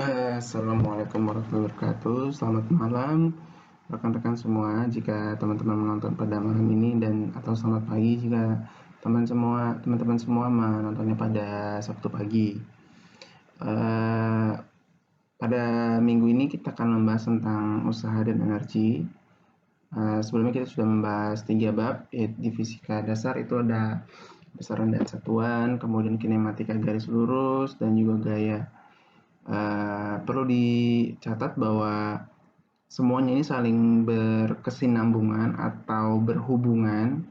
Assalamualaikum warahmatullahi wabarakatuh. Selamat malam rekan-rekan semua. Jika teman-teman menonton pada malam ini dan atau selamat pagi jika teman-teman semua menontonnya pada Sabtu pagi. Eh, Pada minggu ini kita akan membahas tentang usaha dan energi. Sebelumnya kita sudah membahas 3 bab, yaitu di fisika dasar itu ada besaran dan satuan, kemudian kinematika garis lurus, dan juga gaya. Perlu dicatat bahwa semuanya ini saling berkesinambungan atau berhubungan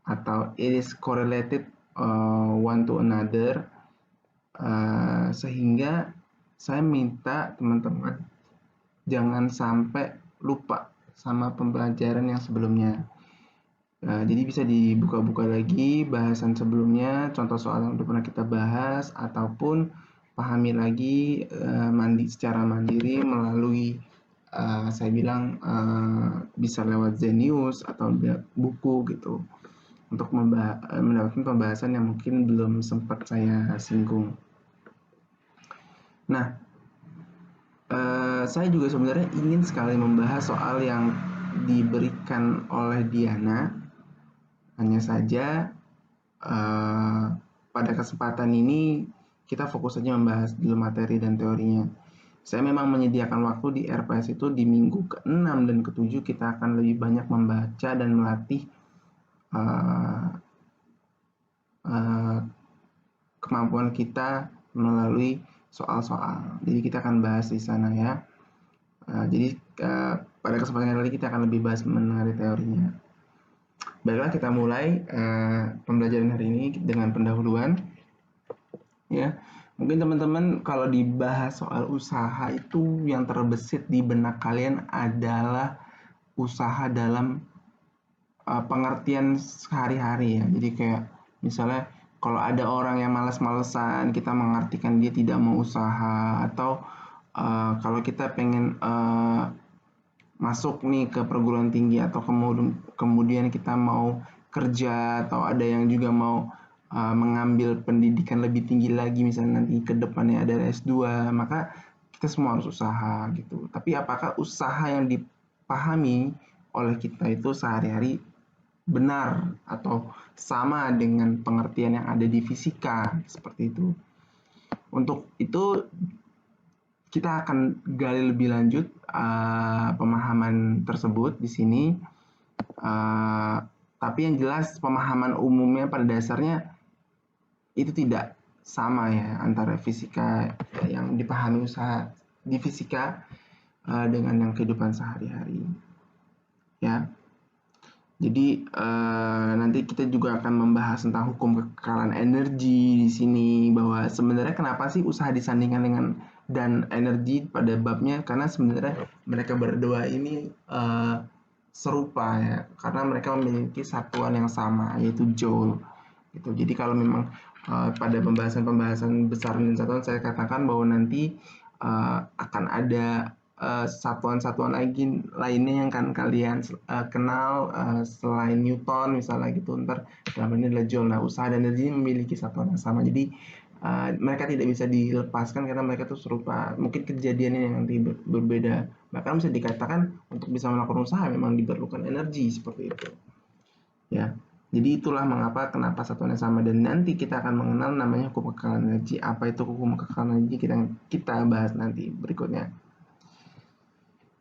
atau it is correlated one to another, sehingga saya minta teman-teman jangan sampai lupa sama pembelajaran yang sebelumnya. Jadi bisa dibuka-buka lagi bahasan sebelumnya, contoh soal yang udah pernah kita bahas, ataupun pahami lagi secara mandiri melalui saya bilang bisa lewat Zenius atau buku gitu untuk mendapatkan pembahasan yang mungkin belum sempat saya singgung. Nah, saya juga sebenarnya ingin sekali membahas soal yang diberikan oleh Diana. Hanya saja pada kesempatan ini kita fokus saja membahas dulu materi dan teorinya. Saya memang menyediakan waktu di RPS itu di minggu ke-6 dan ke-7 kita akan lebih banyak membaca dan melatih kemampuan kita melalui soal-soal. Jadi kita akan bahas di sana ya. Jadi pada kesempatan kali ini kita akan lebih bahas mengenai teorinya. Baiklah, kita mulai pembelajaran hari ini dengan pendahuluan. Ya, mungkin teman-teman kalau dibahas soal usaha itu yang terbesit di benak kalian adalah usaha dalam pengertian sehari-hari ya. Jadi kayak misalnya kalau ada orang yang malas-malesan, kita mengartikan dia tidak mau usaha, atau kalau kita pengen masuk nih ke perguruan tinggi atau kemudian kita mau kerja, atau ada yang juga mau mengambil pendidikan lebih tinggi lagi, misalnya nanti ke depannya ada S2, maka kita semua harus usaha gitu. Tapi apakah usaha yang dipahami oleh kita itu sehari-hari benar atau sama dengan pengertian yang ada di fisika seperti itu? Untuk itu kita akan gali lebih lanjut pemahaman tersebut di sini. Tapi yang jelas pemahaman umumnya pada dasarnya itu tidak sama ya antara fisika yang dipahami usaha di fisika dengan yang kehidupan sehari-hari ya. Jadi nanti kita juga akan membahas tentang hukum kekekalan energi di sini, bahwa sebenarnya kenapa sih usaha disandingkan dengan dan energi pada babnya, karena sebenarnya mereka berdua ini serupa ya, karena mereka memiliki satuan yang sama yaitu joule gitu. Jadi kalau memang pada pembahasan besaran dan satuan saya katakan bahwa nanti akan ada satuan-satuan lainnya yang kan kalian kenal selain Newton misalnya gitu. Ntar dalam ini adalah joule. Nah, usaha dan energi memiliki satuan yang sama, jadi mereka tidak bisa dilepaskan karena mereka tuh serupa. Mungkin kejadiannya yang nanti berbeda, bahkan bisa dikatakan untuk bisa melakukan usaha memang diperlukan energi seperti itu ya. Jadi itulah mengapa kenapa satuannya sama, dan nanti kita akan mengenal namanya hukum kekekalan energi. Apa itu hukum kekekalan energi kita bahas nanti berikutnya.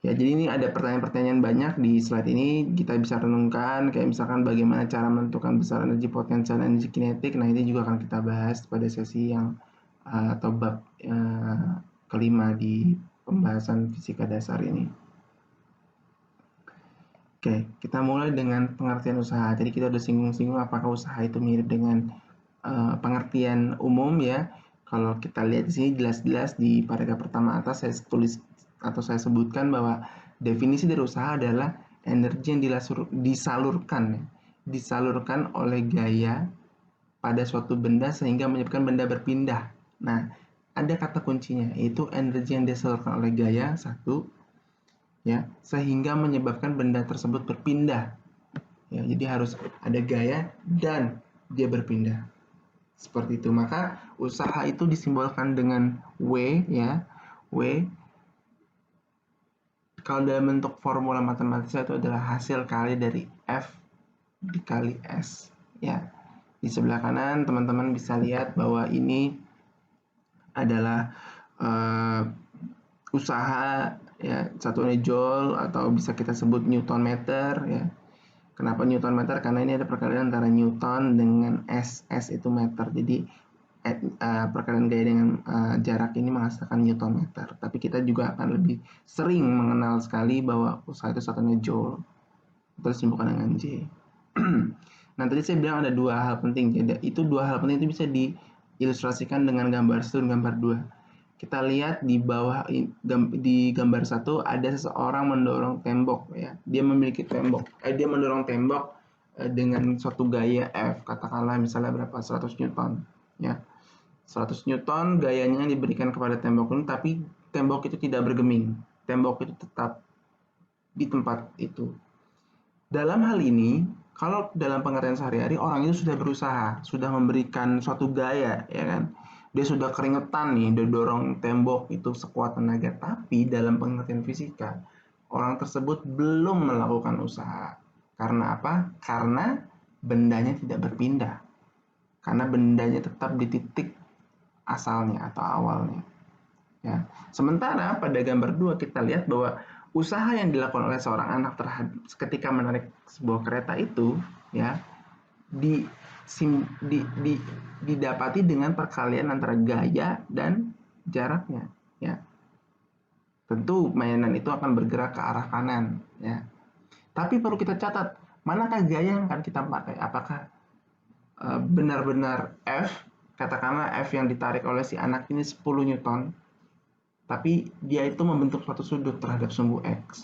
Ya, jadi ini ada pertanyaan-pertanyaan banyak di slide ini, kita bisa renungkan, kayak misalkan bagaimana cara menentukan besar energi potensial dan energi kinetik. Nah, ini juga akan kita bahas pada sesi yang atau bab kelima di pembahasan fisika dasar ini. Oke, kita mulai dengan pengertian usaha. Jadi kita udah singgung-singgung apakah usaha itu mirip dengan pengertian umum ya. Kalau kita lihat di sini jelas-jelas di paragraf pertama atas saya tulis atau saya sebutkan bahwa definisi dari usaha adalah energi yang disalurkan oleh gaya pada suatu benda sehingga menyebabkan benda berpindah. Nah, ada kata kuncinya yaitu energi yang disalurkan oleh gaya satu ya, sehingga menyebabkan benda tersebut berpindah. Ya, jadi harus ada gaya dan dia berpindah. Seperti itu. Maka usaha itu disimbolkan dengan W ya. W kalau dalam bentuk formula matematis itu adalah hasil kali dari F dikali S ya. Di sebelah kanan teman-teman bisa lihat bahwa ini adalah usaha ya, satunya joule atau bisa kita sebut Newton meter ya. Kenapa Newton meter? Karena ini ada perkalian antara Newton dengan S. S itu meter. Jadi perkalian gaya dengan jarak ini menghasilkan Newton meter. Tapi kita juga akan lebih sering mengenal sekali bahwa usaha itu satunya joule. Terus disebutkan dengan J. Nah, tadi saya bilang ada dua hal penting. Jadi itu dua hal penting itu bisa diilustrasikan dengan gambar 1 dan gambar 2. Kita lihat di bawah di gambar 1 ada seseorang mendorong tembok ya. Dia memiliki tembok. Dia mendorong tembok dengan suatu gaya F, katakanlah misalnya berapa 100 Newton ya. 100 Newton gayanya diberikan kepada tembok ini, tapi tembok itu tidak bergeming. Tembok itu tetap di tempat itu. Dalam hal ini, kalau dalam pengertian sehari-hari orang itu sudah berusaha, sudah memberikan suatu gaya, ya kan? Dia sudah keringetan nih, dia dorong tembok itu sekuat tenaga. Tapi dalam pengertian fisika, orang tersebut belum melakukan usaha. Karena apa? Karena bendanya tidak berpindah. Karena bendanya tetap di titik asalnya atau awalnya. Ya. Sementara pada gambar 2 kita lihat bahwa usaha yang dilakukan oleh seorang anak ketika menarik sebuah kereta itu ya didapati dengan perkalian antara gaya dan jaraknya ya. Tentu mainan itu akan bergerak ke arah kanan ya. Tapi perlu kita catat, manakah gaya yang akan kita pakai? Apakah benar-benar F, katakanlah F yang ditarik oleh si anak ini 10 Newton, tapi dia itu membentuk suatu sudut terhadap sumbu X.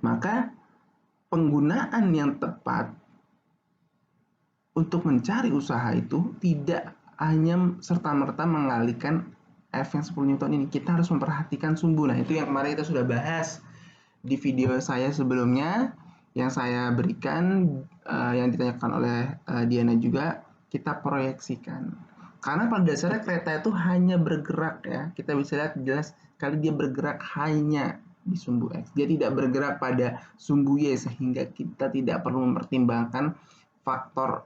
Maka penggunaan yang tepat untuk mencari usaha itu tidak hanya serta-merta mengalihkan F yang 10 Newton ini. Kita harus memperhatikan sumbu. Nah, itu yang kemarin kita sudah bahas di video saya sebelumnya yang saya berikan, yang ditanyakan oleh Diana juga, kita proyeksikan. Karena pada dasarnya kereta itu hanya bergerak ya. Kita bisa lihat jelas sekali dia bergerak hanya di sumbu X. Dia tidak bergerak pada sumbu Y sehingga kita tidak perlu mempertimbangkan faktor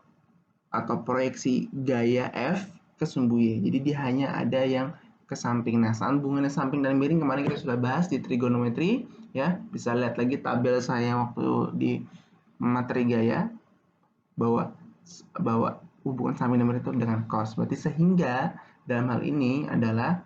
atau proyeksi gaya F ke sumbu Y. Jadi dia hanya ada yang ke samping. Nah, sambungannya samping dan miring kemarin kita sudah bahas di trigonometri ya. Bisa lihat lagi tabel saya waktu di materi gaya bahwa hubungan samping dan miring itu dengan cos. Berarti sehingga dalam hal ini adalah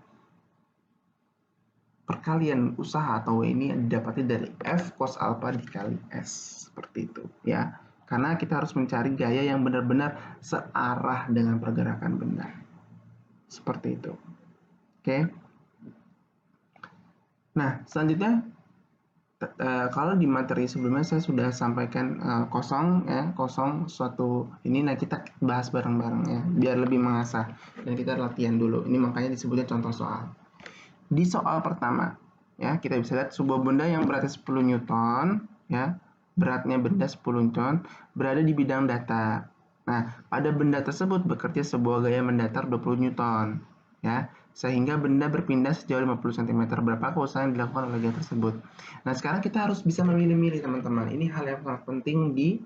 perkalian usaha atau W ini didapati dari F cos alpha dikali S. Seperti itu ya. Karena kita harus mencari gaya yang benar-benar searah dengan pergerakan benda. Seperti itu. Oke. Nah, selanjutnya kalau di materi sebelumnya saya sudah sampaikan kosong suatu ini. Nah, kita bahas bareng-bareng ya, biar lebih mengasah dan kita latihan dulu. Ini makanya disebutnya contoh soal. Di soal pertama, ya kita bisa lihat sebuah benda yang beratnya 10 Newton, ya beratnya benda 10 Newton berada di bidang datar. Nah, pada benda tersebut bekerja sebuah gaya mendatar 20 Newton, ya sehingga benda berpindah sejauh 50 cm. Berapa usaha yang dilakukan oleh gaya tersebut? Nah, sekarang kita harus bisa memilih-milih teman-teman. Ini hal yang sangat penting di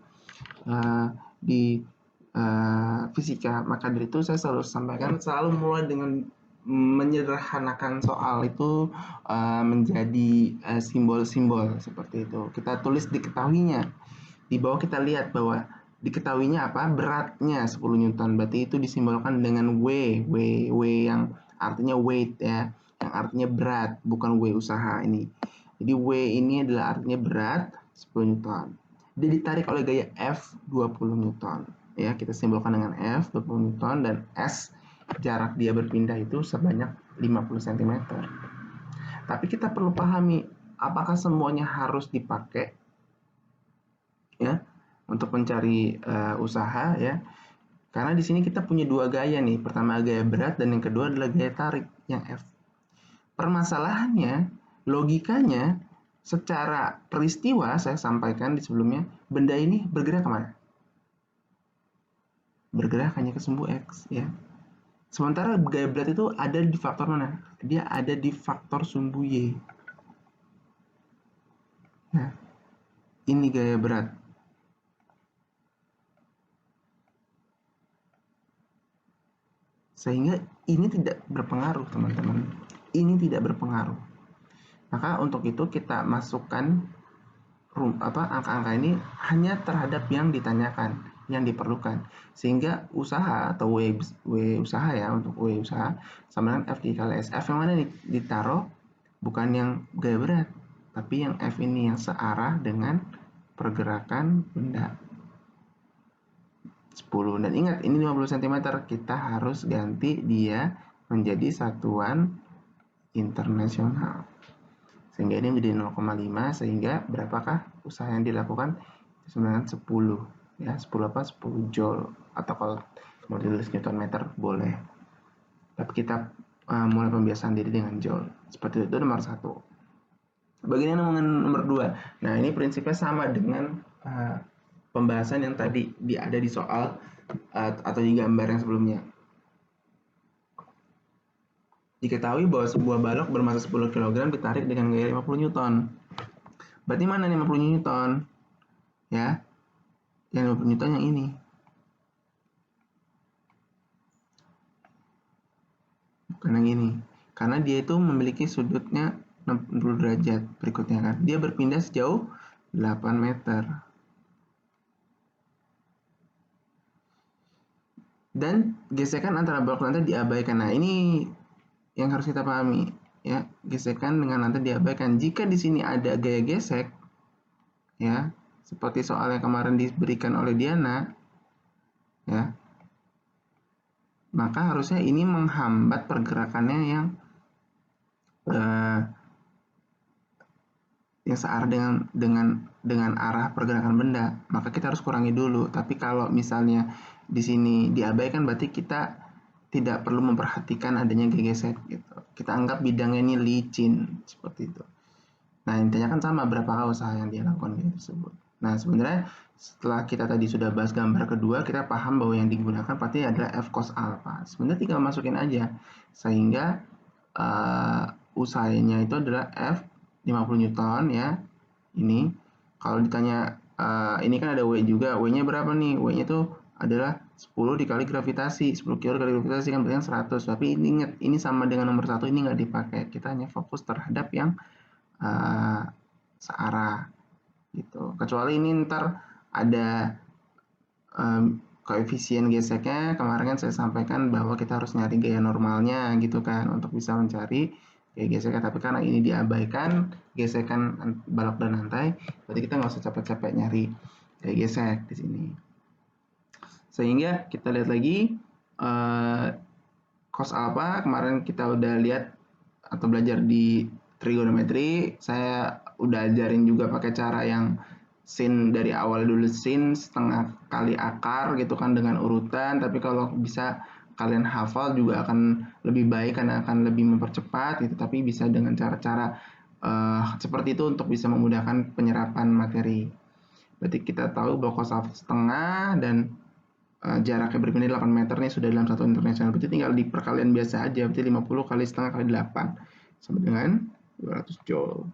fisika. Maka dari itu saya selalu sampaikan, selalu mulai dengan menyederhanakan soal itu menjadi simbol-simbol seperti itu. Kita tulis diketahuinya. Di bawah kita lihat bahwa diketahuinya apa? Beratnya 10 Newton. Berarti itu disimbolkan dengan W yang artinya weight ya, yang artinya berat, bukan W usaha ini. Jadi W ini adalah artinya berat 10 Newton. Dia ditarik oleh gaya F 20 Newton. Ya, kita simbolkan dengan F 20 Newton dan S jarak dia berpindah itu sebanyak 50 cm. Tapi kita perlu pahami apakah semuanya harus dipakai ya untuk mencari usaha ya. Karena di sini kita punya dua gaya nih. Pertama gaya berat dan yang kedua adalah gaya tarik yang F. Permasalahannya, logikanya secara peristiwa saya sampaikan di sebelumnya, benda ini bergerak kemana? Bergerak hanya ke sumbu X ya. Sementara gaya berat itu ada di faktor mana? Dia ada di faktor sumbu Y. Nah, ini gaya berat. Sehingga ini tidak berpengaruh, teman-teman. Ini tidak berpengaruh. Maka untuk itu kita masukkan angka-angka ini hanya terhadap yang ditanyakan, yang diperlukan. Sehingga usaha atau W usaha ya, untuk W usaha sama dengan F dikali S. F yang mana ditaruh bukan yang gaya berat, tapi yang F ini yang searah dengan pergerakan benda. 10. Dan ingat, ini 50 cm, kita harus ganti dia menjadi satuan internasional. Sehingga ini menjadi 0,5, sehingga berapakah usaha yang dilakukan? Sebenarnya 10. Ya, 10 apa? 10 joule. Atau kalau mau ditulis Newton meter, boleh. Tapi kita mulai pembiasaan diri dengan joule. Seperti itu nomor 1. Bagaimana dengan nomor 2? Nah, ini prinsipnya sama dengan pembahasan yang tadi ada di soal atau di gambar yang sebelumnya. Diketahui bahwa sebuah balok bermassa 10 kg ditarik dengan gaya 50 Newton. Berarti mana 50 Newton? Ya, yang 50 Newton yang ini. Bukan yang ini. Karena dia itu memiliki sudutnya 60 derajat berikutnya kan. Dia berpindah sejauh 8 meter. Dan gesekan antara balok lantai diabaikan. Nah, ini yang harus kita pahami ya. Gesekan dengan lantai diabaikan. Jika di sini ada gaya gesek ya, seperti soal yang kemarin diberikan oleh Diana ya, maka harusnya ini menghambat pergerakannya yang searah dengan arah pergerakan benda. Maka kita harus kurangi dulu. Tapi kalau misalnya di sini diabaikan, berarti kita tidak perlu memperhatikan adanya gesek gitu. Kita anggap bidangnya ini licin seperti itu. Nah, intinya kan sama, berapakah usaha yang dia lakukan tersebut. Nah, sebenarnya setelah kita tadi sudah bahas gambar kedua, kita paham bahwa yang digunakan pasti adalah F cos alpha. Sebenarnya tinggal masukin aja, sehingga usahanya itu adalah F 50 Newton ya. Ini kalau ditanya ini kan ada W juga, W-nya berapa nih? W-nya itu adalah 10 dikali gravitasi, 10 kilo dikali gravitasi kan berarti 100. Tapi ini ingat, ini sama dengan nomor 1, ini nggak dipakai. Kita hanya fokus terhadap yang searah gitu. Kecuali ini ntar ada koefisien geseknya, kemarin kan saya sampaikan bahwa kita harus nyari gaya normalnya gitu kan untuk bisa mencari gaya geseknya. Tapi karena ini diabaikan gesekan balok dan lantai, berarti kita nggak usah capek-capek nyari gaya gesek di sini. Sehingga kita lihat lagi cos alpha kemarin kita udah lihat atau belajar di trigonometri. Saya udah ajarin juga pakai cara yang sin dari awal dulu, sin setengah kali akar gitu kan dengan urutan. Tapi kalau bisa kalian hafal juga akan lebih baik karena akan lebih mempercepat gitu. Tapi bisa dengan cara-cara seperti itu untuk bisa memudahkan penyerapan materi. Berarti kita tahu bahwa cos alpha setengah dan jaraknya berpindah 8 meter nih sudah dalam satu internasional. Berarti tinggal di perkalian biasa aja. Berarti 50 kali setengah kali 8 sama dengan 200 joule.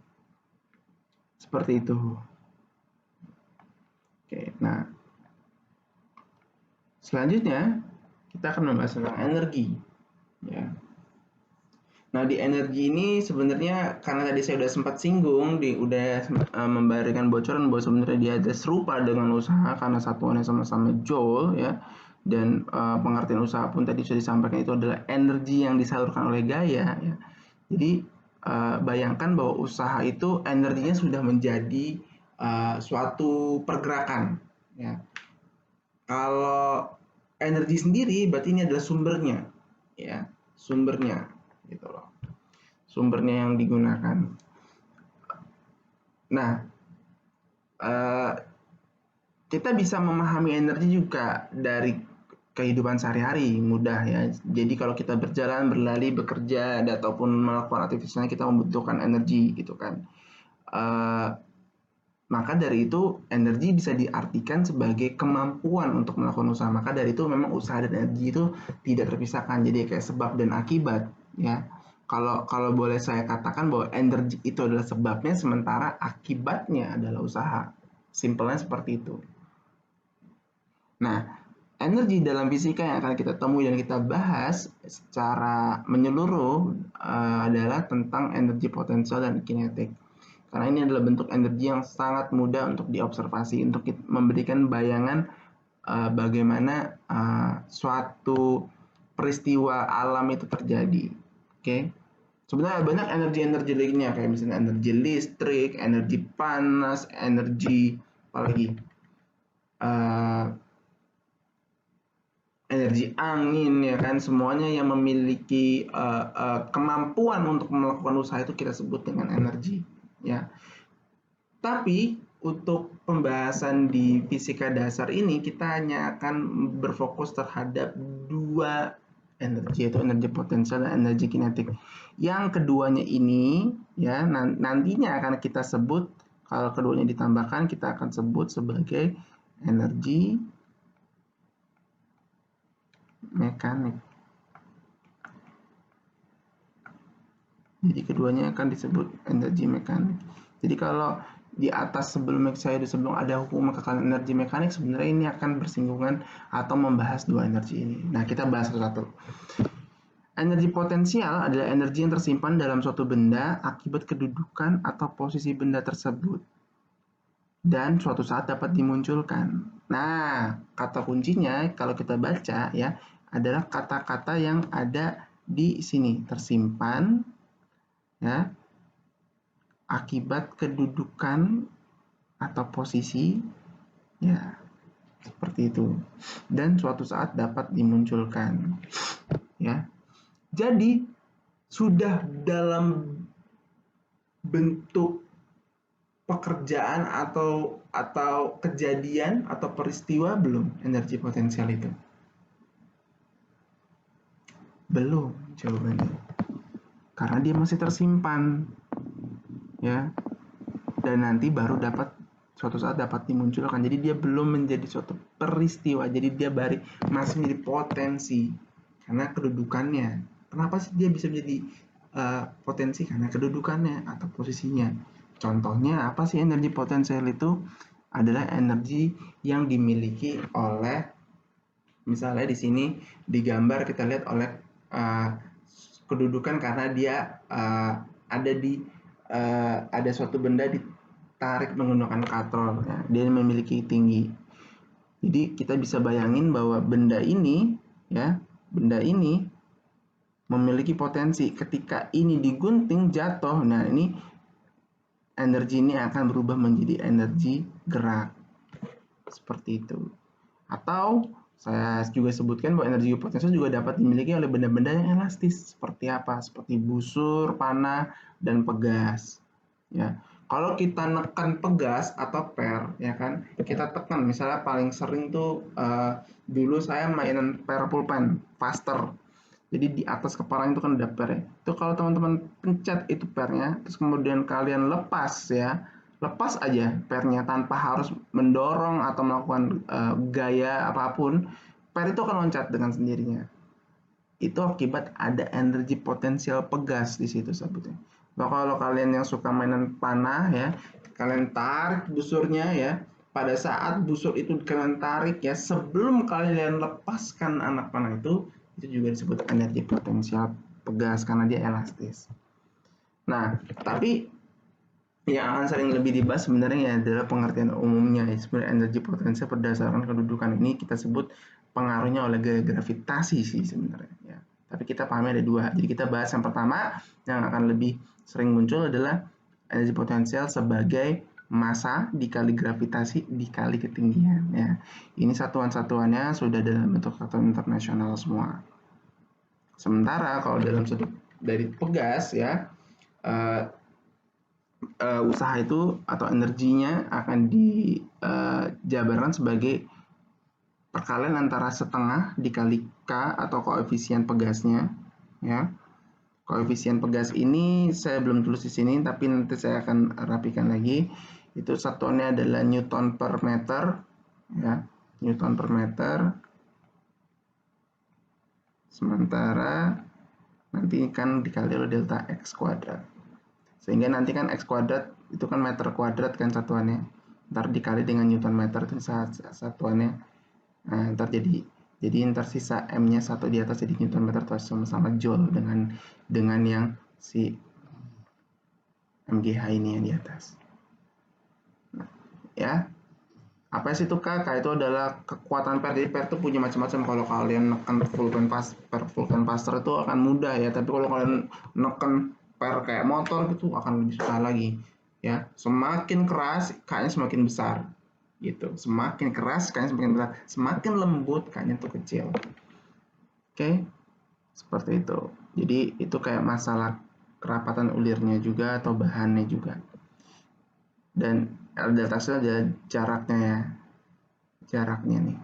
Seperti itu. Oke, nah selanjutnya kita akan membahas tentang energi. Ya. Nah, di energi ini sebenarnya karena tadi saya sudah sempat singgung, udah memberikan bocoran bahwa sebenarnya dia ada serupa dengan usaha karena satuannya sama-sama joule ya. Dan pengertian usaha pun tadi sudah disampaikan, itu adalah energi yang disalurkan oleh gaya ya. Jadi bayangkan bahwa usaha itu energinya sudah menjadi suatu pergerakan ya. Kalau energi sendiri berarti ini adalah sumbernya ya, sumbernya gitu loh, sumbernya yang digunakan. Nah, kita bisa memahami energi juga dari kehidupan sehari-hari, mudah ya. Jadi kalau kita berjalan, berlari, bekerja, ataupun melakukan aktivitasnya, kita membutuhkan energi gitu kan. Maka dari itu energi bisa diartikan sebagai kemampuan untuk melakukan usaha. Maka dari itu memang usaha dan energi itu tidak terpisahkan. Jadi kayak sebab dan akibat ya. Kalau boleh saya katakan bahwa energi itu adalah sebabnya, sementara akibatnya adalah usaha. Simpelnya seperti itu. Nah, energi dalam fisika yang akan kita temui dan kita bahas secara menyeluruh adalah tentang energi potensial dan kinetik. Karena ini adalah bentuk energi yang sangat mudah untuk diobservasi, untuk memberikan bayangan bagaimana suatu peristiwa alam itu terjadi. Oke, sebenarnya banyak energi-energi lainnya, kayak misalnya energi listrik, energi panas, energi apalagi energi angin, ya kan, semuanya yang memiliki kemampuan untuk melakukan usaha itu kita sebut dengan energi ya. Tapi untuk pembahasan di fisika dasar ini kita hanya akan berfokus terhadap dua energi, yaitu energi potensial dan energi kinetik. Yang keduanya ini ya nantinya akan kita sebut, kalau keduanya ditambahkan kita akan sebut sebagai energi mekanik. Jadi keduanya akan disebut energi mekanik. Jadi kalau di atas sebelum ada hukum kekalahan energi mekanik, sebenarnya ini akan bersinggungan atau membahas dua energi ini. Nah, kita bahas satu-satu. Energi potensial adalah energi yang tersimpan dalam suatu benda akibat kedudukan atau posisi benda tersebut dan suatu saat dapat dimunculkan. Nah, kata kuncinya kalau kita baca ya adalah kata-kata yang ada di sini, tersimpan ya akibat kedudukan atau posisi ya seperti itu, dan suatu saat dapat dimunculkan ya. Jadi sudah dalam bentuk pekerjaan atau kejadian atau peristiwa belum energi potensial itu? Belum jawabannya, karena dia masih tersimpan ya, dan nanti baru suatu saat dapat dimunculkan. Jadi dia belum menjadi suatu peristiwa, jadi dia masih menjadi potensi karena kedudukannya. Kenapa sih dia bisa menjadi potensi? Karena kedudukannya atau posisinya. Contohnya apa sih energi potensial itu? Adalah energi yang dimiliki oleh, misalnya di sini digambar kita lihat oleh kedudukan karena dia ada suatu benda ditarik menggunakan katrol ya, dia memiliki tinggi. Jadi kita bisa bayangin bahwa benda ini memiliki potensi. Ketika ini digunting jatuh, nah ini energi ini akan berubah menjadi energi gerak seperti itu. Atau saya juga sebutkan bahwa energi potensial juga dapat dimiliki oleh benda-benda yang elastis. Seperti apa? Seperti busur, panah, dan pegas. Ya, kalau kita nekan pegas atau per, ya kan, kita tekan. Misalnya paling sering tuh dulu saya mainan per pulpen, faster. Jadi di atas kepala itu kan ada per ya. Itu kalau teman-teman pencet itu pernya, terus kemudian kalian lepas ya, lepas aja pernya tanpa harus mendorong atau melakukan gaya apapun, per itu akan loncat dengan sendirinya. Itu akibat ada energi potensial pegas di situ sebutnya. Nah, kalau kalian yang suka mainan panah ya, kalian tarik busurnya ya. Pada saat busur itu kalian tarik ya, sebelum kalian lepaskan anak panah itu juga disebut energi potensial pegas karena dia elastis. Nah, tapi yang akan sering lebih dibahas sebenarnya adalah pengertian umumnya. Sebenarnya energi potensial berdasarkan kedudukan ini kita sebut pengaruhnya oleh gaya gravitasi sih sebenarnya ya. Tapi kita pahami ada dua. Jadi kita bahas yang pertama yang akan lebih sering muncul adalah energi potensial sebagai massa dikali gravitasi dikali ketinggian ya. Ini satuan-satuannya sudah dalam bentuk satuan internasional semua. Sementara kalau dalam sudut dari pegas ya, usaha itu atau energinya akan dijabarkan sebagai perkalian antara setengah dikali K atau koefisien pegasnya ya. Koefisien pegas ini saya belum tulis di sini, tapi nanti saya akan rapikan lagi. itu satuannya adalah Newton per meter, ya, Newton per meter. Sementara nanti kan dikali oleh delta X kuadrat. Sehingga nanti kan X kuadrat itu kan meter kuadrat kan satuannya. Ntar dikali dengan Newton meter itu satuannya. Nah, ntar jadi ntar sisa M-nya satu di atas jadi Newton meter atau sama-sama Joule dengan yang si MGH ini yang di atas. Nah, ya, apa sih itu K? K itu adalah kekuatan per. Jadi per itu punya macam-macam. Kalau kalian neken Vulcan itu akan mudah ya. Tapi kalau kalian neken per kayak motor gitu akan lebih susah lagi. Ya, semakin keras K-nya semakin besar. Gitu. Semakin keras K-nya semakin besar. Semakin lembut K-nya itu kecil. Oke, seperti itu. Jadi itu kayak masalah kerapatan ulirnya juga atau bahannya juga. Dan L delta C adalah jaraknya ya. Jaraknya nih.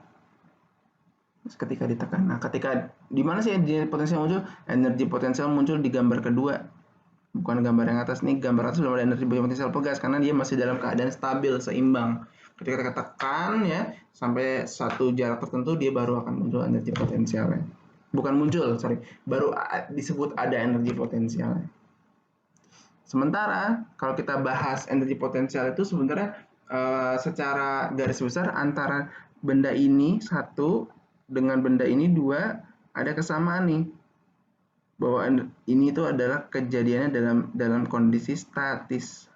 Terus ketika ditekan. Nah, ketika di mana sih energi potensial muncul? Energi potensial muncul di gambar kedua. Bukan gambar yang atas nih, gambar atas belum ada energi potensial pegas karena dia masih dalam keadaan stabil, seimbang. Ketika kita tekan ya sampai satu jarak tertentu dia baru akan muncul energi potensialnya. Bukan muncul, sorry, baru disebut ada energi potensialnya. Sementara kalau kita bahas energi potensial itu sebenarnya secara garis besar antara benda ini satu dengan benda ini dua ada kesamaan nih, bahwa ini itu adalah kejadiannya dalam kondisi statis.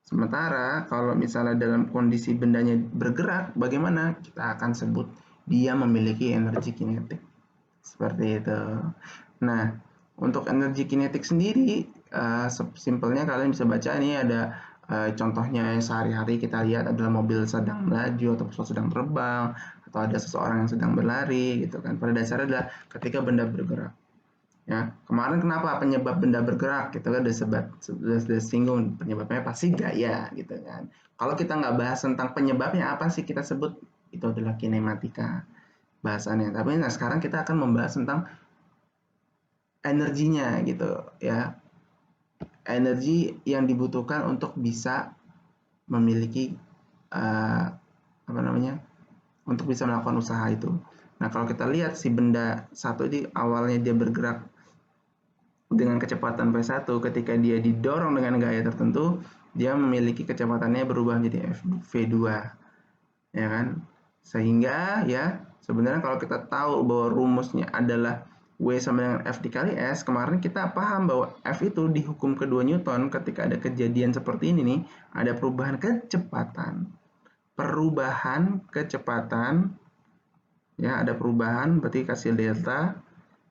Sementara kalau misalnya dalam kondisi bendanya bergerak, bagaimana? Kita akan sebut dia memiliki energi kinetik. Seperti itu. Nah, untuk energi kinetik sendiri, simpelnya kalian bisa baca ini ada contohnya sehari-hari kita lihat adalah mobil sedang melaju atau pesawat sedang terbang atau ada seseorang yang sedang berlari gitu kan. Pada dasarnya adalah ketika benda bergerak. Ya, kemarin kenapa penyebab benda bergerak? Kita kan sudah singgung penyebabnya pasti gaya gitu kan. Kalau kita nggak bahas tentang penyebabnya apa sih kita sebut itu adalah kinematika bahasannya. Tapi nah sekarang kita akan membahas tentang energinya gitu ya. Energi yang dibutuhkan untuk bisa memiliki apa namanya? Untuk bisa melakukan usaha itu. Nah, kalau kita lihat si benda satu ini awalnya dia bergerak dengan kecepatan V1, ketika dia didorong dengan gaya tertentu, dia memiliki kecepatannya berubah menjadi V2. Ya kan? Sehingga ya sebenarnya kalau kita tahu bahwa rumusnya adalah W sama dengan F dikali S, kemarin kita paham bahwa F itu di hukum kedua Newton ketika ada kejadian seperti ini nih, ada perubahan kecepatan. Perubahan kecepatan, ya ada perubahan berarti kasih delta,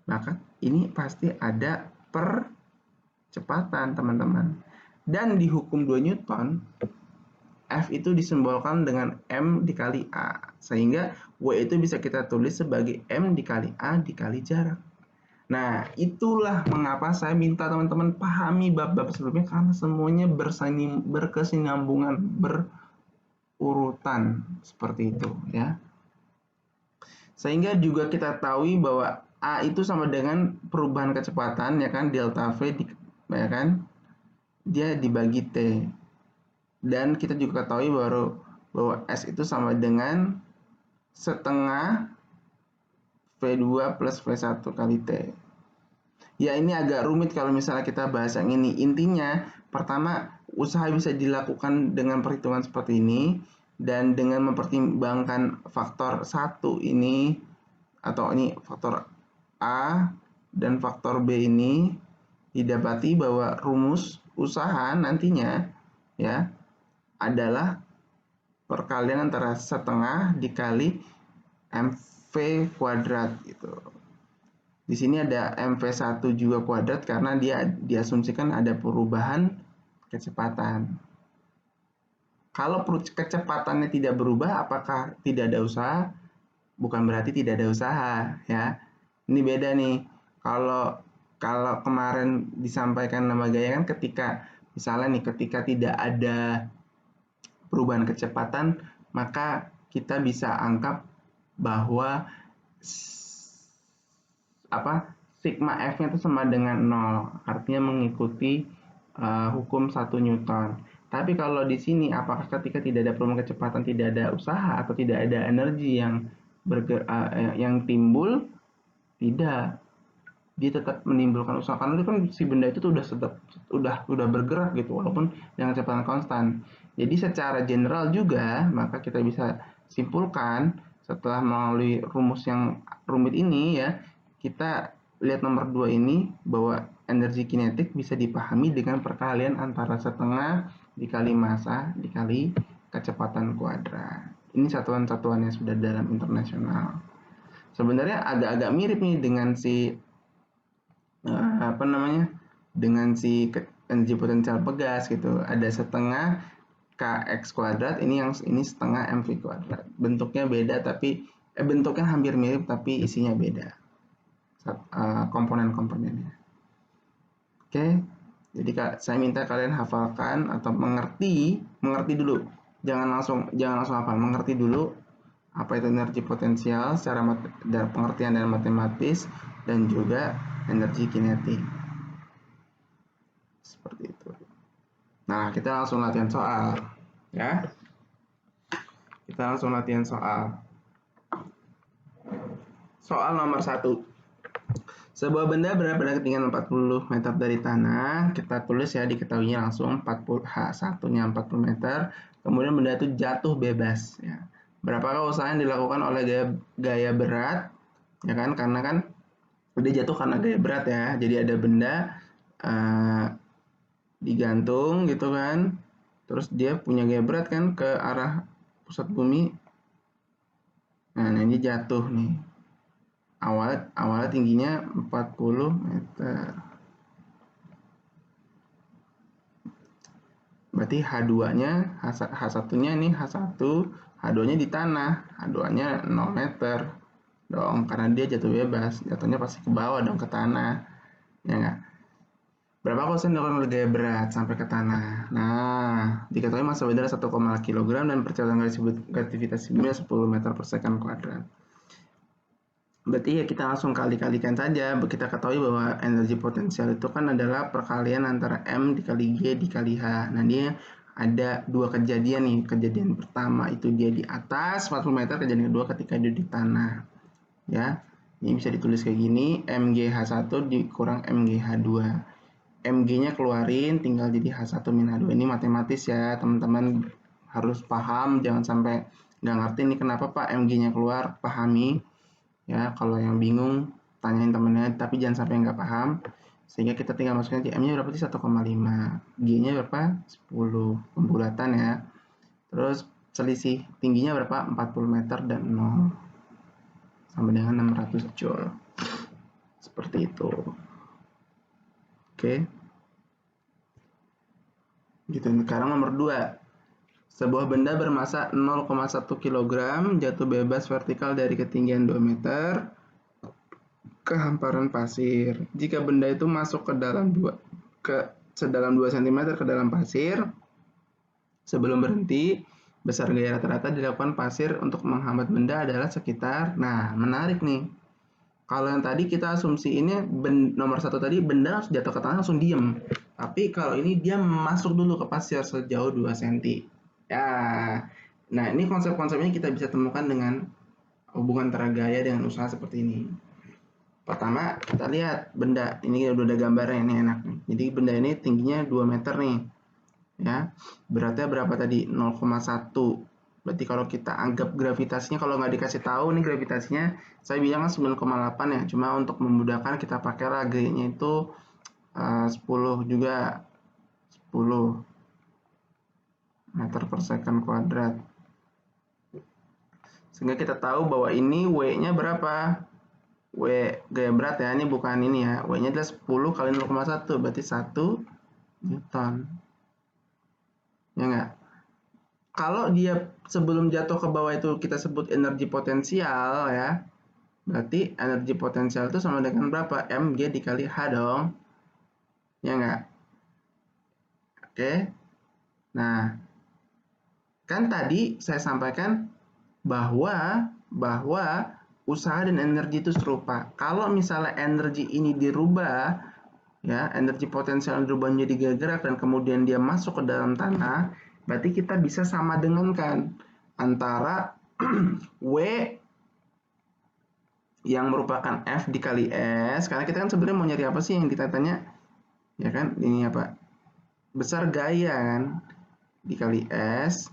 maka ini pasti ada percepatan teman-teman. Dan di hukum 2 Newton, F itu disimbolkan dengan M dikali A. Sehingga W itu bisa kita tulis sebagai M dikali A dikali jarak. Nah, itulah mengapa saya minta teman-teman pahami bab-bab sebelumnya karena semuanya berkesinambungan, berurutan seperti itu ya. Sehingga juga kita tahu bahwa A itu sama dengan perubahan kecepatan ya kan, delta V ya kan, dia dibagi T. Dan kita juga ketahui bahwa S itu sama dengan setengah V2 plus V1 kali T. Ya ini agak rumit kalau misalnya kita bahas yang ini. Intinya pertama usaha bisa dilakukan dengan perhitungan seperti ini dan dengan mempertimbangkan faktor 1 ini atau ini faktor A dan faktor B ini didapati bahwa rumus usaha nantinya ya adalah perkalian antara setengah dikali MV kuadrat gitu. Di sini ada MV1 juga kuadrat karena dia diasumsikan ada perubahan kecepatan. Kalau kecepatannya tidak berubah, apakah tidak ada usaha? Bukan berarti tidak ada usaha ya. Ini beda nih. Kalau kemarin disampaikan nama gaya kan ketika misalnya nih ketika tidak ada perubahan kecepatan, maka kita bisa anggap bahwa sigma F-nya itu sama dengan 0, artinya mengikuti hukum 1 Newton. Tapi kalau di sini apakah ketika tidak ada perubahan kecepatan tidak ada usaha atau tidak ada energi yang timbul? Tidak. Dia tetap menimbulkan usaha karena itu kan si benda itu tuh udah bergerak gitu walaupun dengan kecepatan konstan. Jadi secara general juga maka kita bisa simpulkan setelah melalui rumus yang rumit ini ya, kita lihat nomor 2 ini bahwa energi kinetik bisa dipahami dengan perkalian antara setengah dikali massa dikali kecepatan kuadrat. Ini satuan-satuannya sudah dalam internasional. Sebenarnya agak-agak mirip nih dengan si dengan si energi potensial pegas gitu. Ada setengah kx kuadrat, ini setengah mv kuadrat. Bentuknya beda tapi bentuknya hampir mirip tapi isinya beda. Komponen-komponennya. Oke. Jadi saya minta kalian hafalkan atau mengerti dulu. Jangan langsung hafal, mengerti dulu apa itu energi potensial secara pengertian dan matematis dan juga energi kinetik. Seperti itu. Nah, kita langsung latihan soal, ya. Kita langsung latihan soal. Soal nomor 1. Sebuah benda berada pada ketinggian 40 meter dari tanah. Kita tulis ya, diketahuinya langsung 40 H1-nya 40 meter. Kemudian benda itu jatuh bebas, ya. Berapakah usaha yang dilakukan oleh gaya berat? Ya kan, karena kan dia jatuh karena gaya berat ya. Jadi ada benda digantung gitu kan, terus dia punya gaya berat kan ke arah pusat bumi. Nah ini jatuh nih, awalnya tingginya 40 meter, berarti H2-nya H1-nya ini H1, H2-nya di tanah, H2-nya 0 meter dong, karena dia jatuh bebas, jatuhnya pasti ke bawah dong, ke tanah, ya nggak? Berapa persen dilakukan oleh gaya berat sampai ke tanah? Nah, diketahui massa udara 1,5 kg dan percepatan gravitasi bumi 10 meter per second kuadrat. Berarti ya kita langsung kali-kalikan saja. Kita ketahui bahwa energi potensial itu kan adalah perkalian antara M dikali G dikali H. Nah, dia ada dua kejadian nih. Kejadian pertama itu dia di atas 40 meter, kejadian kedua ketika dia di tanah. Ya, ini bisa ditulis kayak gini, MGH1 dikurang MGH2. MG-nya keluarin, tinggal jadi H1 min H2. Ini matematis ya, teman-teman harus paham, jangan sampai nggak ngerti nih kenapa Pak MG-nya keluar, pahami. Ya, kalau yang bingung, tanyain temennya, tapi jangan sampai nggak paham. Sehingga kita tinggal masukin aja, M-nya berapa sih? 1,5. G-nya berapa? 10. Pembulatan ya. Terus selisih tingginya berapa? 40 meter dan 0. Sama dengan 600 Joule. Seperti itu. Oke. Gitu. Sekarang nomor 2. Sebuah benda bermassa 0,1 kg jatuh bebas vertikal dari ketinggian 2 meter ke hamparan pasir. Jika benda itu masuk sedalam 2 cm ke dalam pasir, sebelum berhenti, besar gaya rata-rata dilakukan pasir untuk menghambat benda adalah sekitar, nah menarik nih. Kalau yang tadi kita asumsi ini nomor 1 tadi benda harus jatuh ke tanah langsung diem. Tapi kalau ini dia masuk dulu ke pasir sejauh 2 cm. Ya, nah ini konsep-konsepnya kita bisa temukan dengan hubungan antara gaya dengan usaha seperti ini. Pertama kita lihat benda, ini udah ada gambarnya, ini enak nih. Jadi benda ini tingginya 2 meter nih. Ya, beratnya berapa tadi? 0,1. Berarti kalau kita anggap gravitasinya, kalau nggak dikasih tahu nih gravitasinya, saya bilang 9,8 ya. Cuma untuk memudahkan kita pakai G-nya itu 10 juga, 10 meter per second kuadrat. Sehingga kita tahu bahwa ini W-nya berapa? W gaya berat ya, ini bukan ini ya. W-nya adalah 10 kali 0,1, berarti 1 Newton. Ya nggak? Kalau dia sebelum jatuh ke bawah itu kita sebut energi potensial ya, berarti energi potensial itu sama dengan berapa? Mg dikali H dong. Ya nggak? Oke. Nah, kan tadi saya sampaikan bahwa usaha dan energi itu serupa. Kalau misalnya energi ini dirubah ya, energi potensial dirubah menjadi gaya gerak dan kemudian dia masuk ke dalam tanah, berarti kita bisa sama dengankan antara W yang merupakan F dikali S, karena kita kan sebenarnya mau nyari apa sih yang kita tanya, ya kan, ini apa, besar gaya kan, dikali S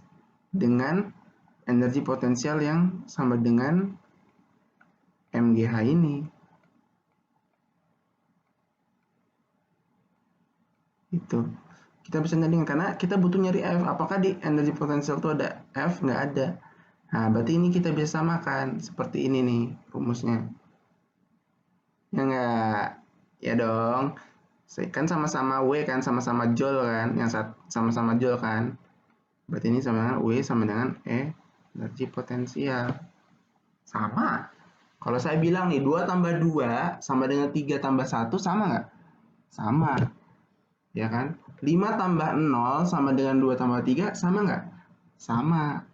dengan energi potensial yang sama dengan MGH ini. Itu kita bisa nyari karena kita butuh nyari F. Apakah di energi potensial itu ada F? Nggak ada. Nah, berarti ini kita bisa samakan seperti ini nih rumusnya. Ya nggak? Ya dong. Kan sama-sama W kan, sama-sama Joule kan, yang sama-sama Joule kan. Berarti ini sama dengan W sama dengan energi potensial. Sama. Kalau saya bilang nih 2 tambah 2 sama dengan 3 tambah 1 sama nggak? Sama. Ya kan? 5 tambah 0 sama dengan 2 tambah 3 sama nggak? Sama.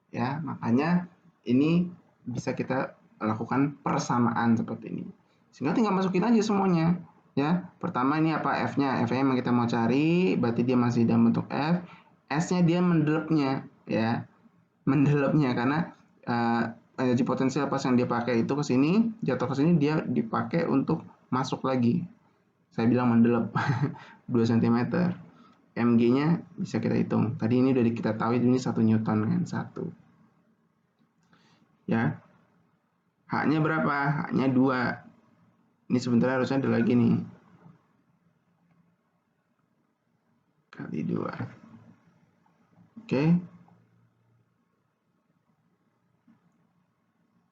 Ya, makanya ini bisa kita lakukan persamaan seperti ini. Sehingga tinggal masukin aja semuanya. Ya, pertama ini apa F-nya? F-nya yang kita mau cari, berarti dia masih dalam bentuk F. S-nya dia mendelepnya, ya. Mendelepnya karena energi potensial pas yang dia pakai itu ke sini, jatuh ke sini dia dipakai untuk masuk lagi. Saya bilang mendelep 2 cm. Mg-nya bisa kita hitung. Tadi ini udah kita tahu ini 1 Newton kan, 1. Ya. H-nya berapa? H-nya 2. Ini sebenarnya harusnya ada lagi nih. Kali 2. Oke.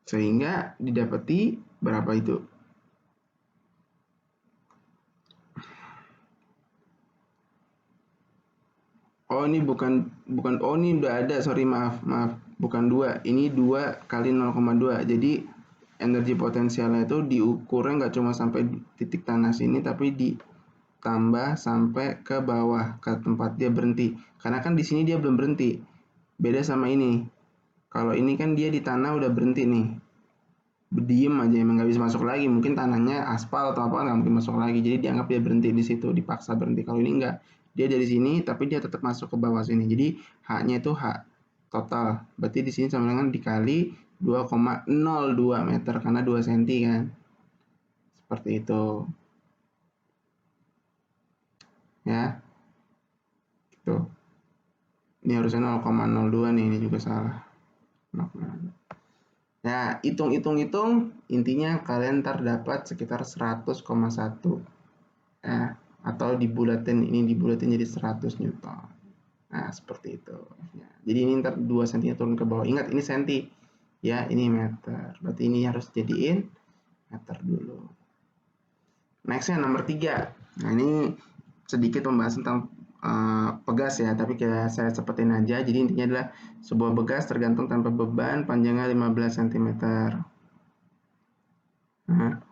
Sehingga didapati berapa itu? Oh, ini bukan oh ini udah ada, sorry maaf. Bukan 2. Ini 2 kali 0,2. Jadi energi potensialnya itu diukurnya nggak cuma sampai titik tanah sini, tapi ditambah sampai ke bawah, ke tempat dia berhenti. Karena kan di sini dia belum berhenti. Beda sama ini. Kalau ini kan dia di tanah udah berhenti nih. Diem aja, emang nggak bisa masuk lagi. Mungkin tanahnya aspal atau apa, nggak mungkin masuk lagi. Jadi dianggap dia berhenti di situ, dipaksa berhenti. Kalau ini enggak, dia dari sini tapi dia tetap masuk ke bawah sini. Jadi H-nya itu H total. Berarti di sini sama dengan dikali 2,02 meter karena 2 cm kan. Seperti itu. Ya. Gitu. Ini harusnya 0,02 nih, ini juga salah. 0,02. Nah, hitung-hitung intinya kalian terdapat sekitar 100,1. Atau dibulatin jadi 100 Newton. Nah, seperti itu. Jadi ini ntar 2 cm turun ke bawah. Ingat ini senti. Ya, ini meter. Berarti ini harus jadiin meter dulu. Nextnya nomor 3. Nah, ini sedikit membahas tentang pegas ya, tapi saya cepetin aja. Jadi intinya adalah sebuah pegas tergantung tanpa beban, panjangnya 15 cm. Nah,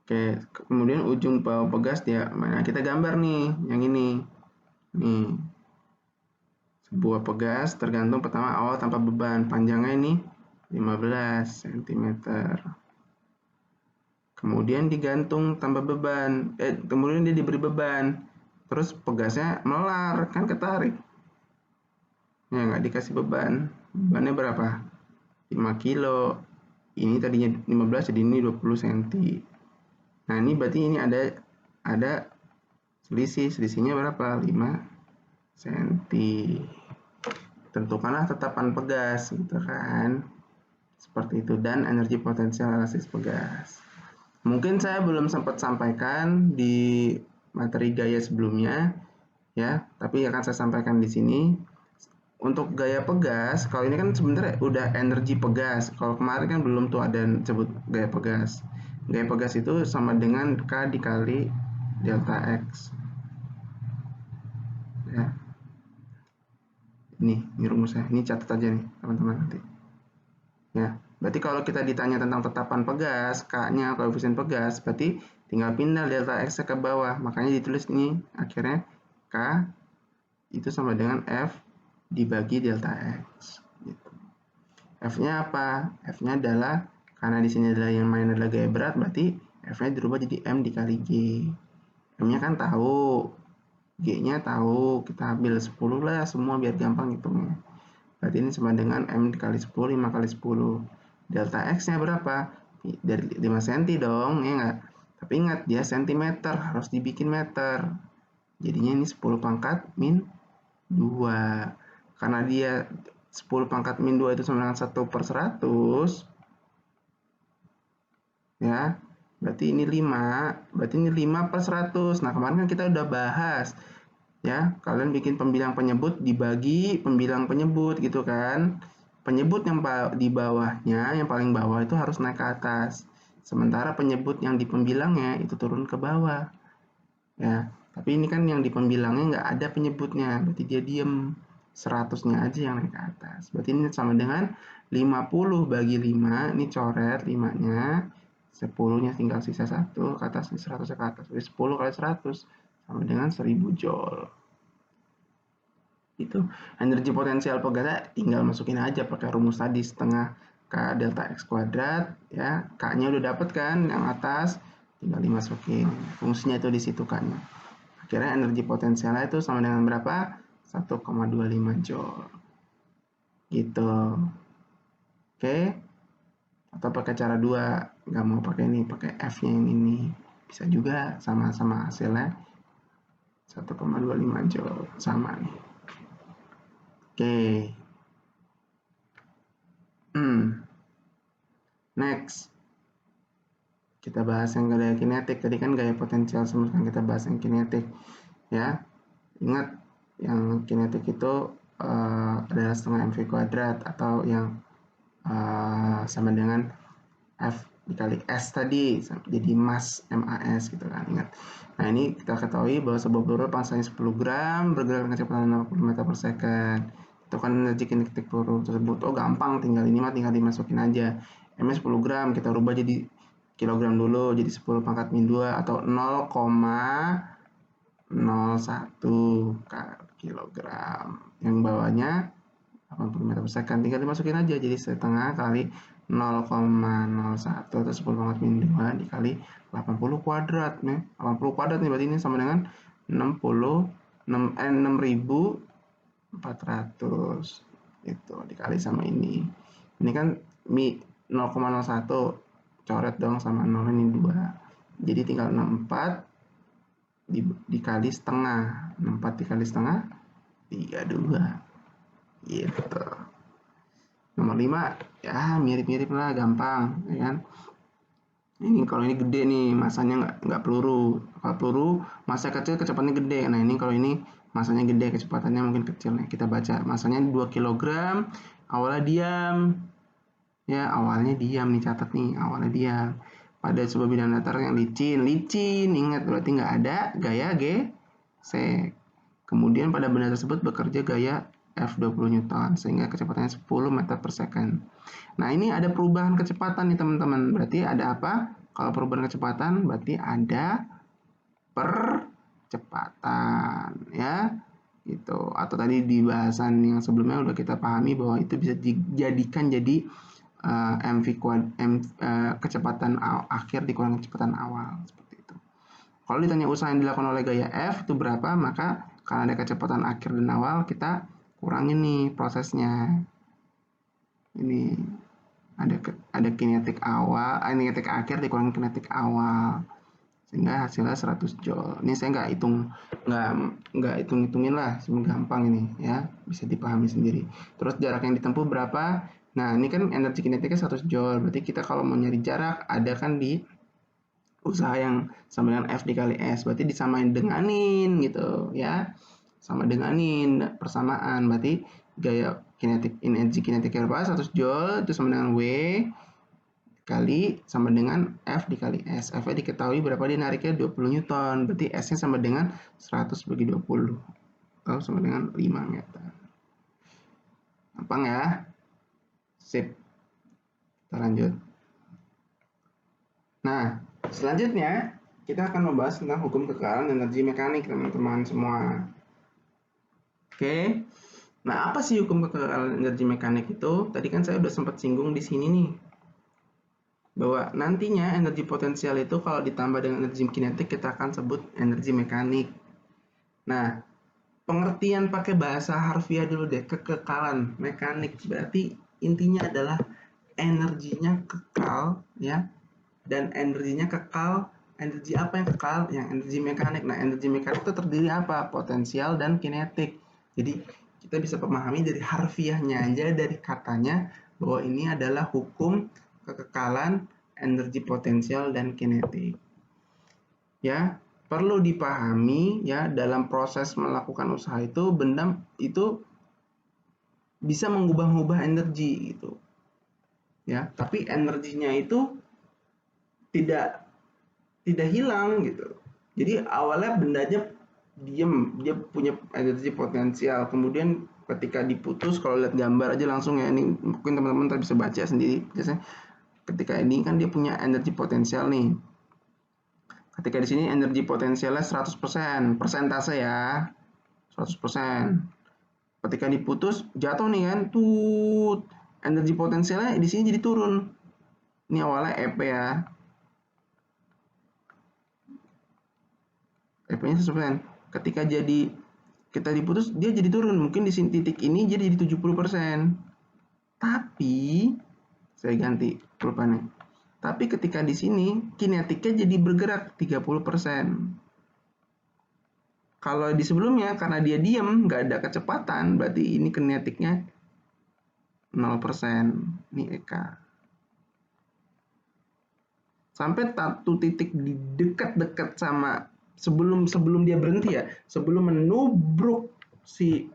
oke, kemudian ujung bawah pegas dia, nah kita gambar nih, yang ini. Nih, sebuah pegas tergantung pertama awal tanpa beban, panjangnya ini 15 cm. Kemudian digantung tanpa beban, kemudian dia diberi beban, terus pegasnya melar, kan ketarik. Ya nggak dikasih beban, bebannya berapa? 5 kilo. Ini tadinya 15 jadi ini 20 cm. Nah ini berarti ini ada selisihnya berapa? 5 cm. Tentukanlah tetapan pegas gitu kan. Seperti itu dan energi potensial elastis pegas. Mungkin saya belum sempat sampaikan di materi gaya sebelumnya ya, tapi akan saya sampaikan di sini. Untuk gaya pegas, kalau ini kan sebenarnya udah energi pegas. Kalau kemarin kan belum tuh ada yang sebut gaya pegas. Gaya pegas itu sama dengan K dikali delta X. Ya. Ini rumusnya. Ini catat aja nih, teman-teman nanti. Ya, berarti kalau kita ditanya tentang tetapan pegas, K-nya koefisien pegas, berarti tinggal pindah delta X ke bawah. Makanya ditulis ini akhirnya K itu sama dengan F dibagi delta X. Gitu. F-nya apa? F-nya adalah, karena di sini adalah yang main adalah gaya berat, berarti F-nya dirubah jadi M dikali G. M-nya kan tahu, G-nya tahu, kita ambil 10 lah semua biar gampang hitungnya. Berarti ini sama dengan M dikali 10, 5 kali 10. Delta X-nya berapa? Dari 5 cm dong, ya nggak? Tapi ingat, dia cm, harus dibikin meter. Jadinya ini 10 pangkat min 2. Karena dia 10 pangkat min 2 itu sama dengan 1/100, ya, berarti ini 5. Berarti ini 5/100. Nah, kemarin kan kita udah bahas, ya, kalian bikin pembilang penyebut dibagi pembilang penyebut gitu kan. Penyebut yang di bawahnya, yang paling bawah itu harus naik ke atas. Sementara penyebut yang di pembilangnya itu turun ke bawah. Ya, tapi ini kan yang di pembilangnya nggak ada penyebutnya, berarti dia diem. 100-nya aja yang naik ke atas. Berarti ini sama dengan 50 bagi 5, ini coret 5-nya, 10-nya tinggal sisa 1, ke atas 100-nya ke atas. Jadi 10 kali 100 sama dengan 1000 joule. Itu energi potensial pegas tinggal masukin aja pakai rumus tadi, setengah K delta X kuadrat, ya. K-nya udah dapet kan yang atas, tinggal dimasukin. Fungsinya itu di situ K-nya. Akhirnya energi potensialnya itu sama dengan berapa? 1,25 joule. Gitu. Oke. Atau pakai cara 2, nggak mau pakai ini, pakai F-nya yang ini. Bisa juga sama-sama hasilnya 1,25 joule, sama nih. Oke. Next. Kita bahas yang gaya kinetik. Tadi kan gaya potensial, sekarang kita bahas yang kinetik. Ya. Ingat, yang kinetik itu adalah setengah mv kuadrat, atau yang sama dengan F dikali S tadi, jadi mass MAS gitu kan, ingat. Nah, ini kita ketahui bahwa sebuah peluru pangsanya 10 gram bergerak dengan kecepatan 60 meter per second. Itu kan energi kinetik peluru tersebut. Oh, gampang, tinggal dimasukin aja. M-nya 10 gram, kita rubah jadi kilogram dulu, jadi 10 pangkat min 2 atau 0,01 kilogram. Yang bawahnya 80 meter per second, tinggal dimasukin aja, jadi setengah kali 0,01 atau 10 pangkat min 2 dikali 80 kuadrat nih. 80 kuadrat nih, berarti ini sama dengan 6.400 itu dikali sama ini. Ini kan 0,01, coret dong sama 0, ini 2. Jadi tinggal 64 dikali setengah. 64 dikali setengah 32. Gitu. Nomor 5, ya mirip-mirip lah, gampang, ya kan. Ini kalau ini gede nih, masanya nggak peluru. Kalau peluru masa kecil, kecepatannya gede. Nah, ini kalau ini masanya gede, kecepatannya mungkin kecil. Nah, kita baca masanya 2 kg, awalnya diam. Ya, awalnya diam nih, catat nih, awalnya diam. Pada sebuah bidang datar yang licin, ingat berarti nggak ada gaya gesek. Kemudian pada benda tersebut bekerja gaya F20 Newton, sehingga kecepatannya 10 meter per second. Nah, ini ada perubahan kecepatan nih teman-teman. Berarti ada apa? Kalau perubahan kecepatan berarti ada percepatan, ya. Gitu. Atau tadi di bahasan yang sebelumnya udah kita pahami bahwa itu bisa dijadikan jadi kecepatan akhir dikurangi kecepatan awal, seperti itu. Kalau ditanya usaha yang dilakukan oleh gaya F itu berapa, maka karena ada kecepatan akhir dan awal, kita kurangin nih prosesnya. Ini ada kinetik awal, kinetik akhir dikurangi kinetik awal, sehingga hasilnya 100 joule. Ini saya nggak hitungin lah, cuma gampang ini, ya, bisa dipahami sendiri. Terus jarak yang ditempuh berapa? Nah, ini kan energi kinetiknya 100 joule, berarti kita kalau mau nyari jarak, ada kan di usaha yang sama dengan F dikali S, berarti disamain denganin gitu, ya. Sama denganin, persamaan, berarti gaya kinetik, energi kinetiknya berapa? 100 joule, itu sama dengan W kali sama dengan F dikali S. F-nya diketahui berapa, dia nariknya 20 Newton, berarti S-nya sama dengan 100 bagi 20, atau sama dengan 5 meter. Gampang ya? Sip. Kita lanjut. Nah, selanjutnya kita akan membahas tentang hukum kekerasan energi mekanik, teman-teman semua. Oke. Nah, apa sih hukum kekerasan energi mekanik itu? Tadi kan saya udah sempat singgung di sini nih. bahwa nantinya energi potensial itu kalau ditambah dengan energi kinetik kita akan sebut energi mekanik. Nah, pengertian pakai bahasa harfiah dulu deh, kekekalan mekanik berarti intinya adalah energinya kekal ya, dan energinya kekal. Energi apa yang kekal? Yang energi mekanik. Nah, energi mekanik itu terdiri apa? Potensial dan kinetik. Jadi kita bisa memahami dari harfiahnya aja, dari katanya, bahwa ini adalah hukum kekekalan energi potensial dan kinetik. Ya, perlu dipahami ya, dalam proses melakukan usaha itu benda itu bisa mengubah-ubah energi gitu. Ya, tapi energinya itu tidak tidak hilang gitu. Jadi awalnya bendanya diem, dia punya energi potensial. Kemudian ketika diputus, kalau lihat gambar aja langsung ya, ini mungkin teman-teman bisa baca sendiri. Biasanya ketika ini kan dia punya energi potensial nih. Ketika di sini energi potensialnya 100%, persentase ya, 100%. Ketika diputus, jatuh nih kan, tuh energi potensialnya di sini jadi turun. Ini awalnya EP ya, EP-nya 100%. Ketika kita diputus, dia jadi turun. Mungkin di titik ini jadi 70%. Tapi saya ganti pulpennya. Tapi ketika di sini kinetiknya jadi bergerak 30%. Kalau di sebelumnya karena dia diam, nggak ada kecepatan, berarti ini kinetiknya 0%. Ini Eka. Sampai satu titik di dekat-dekat sama sebelum dia berhenti ya, sebelum menubruk si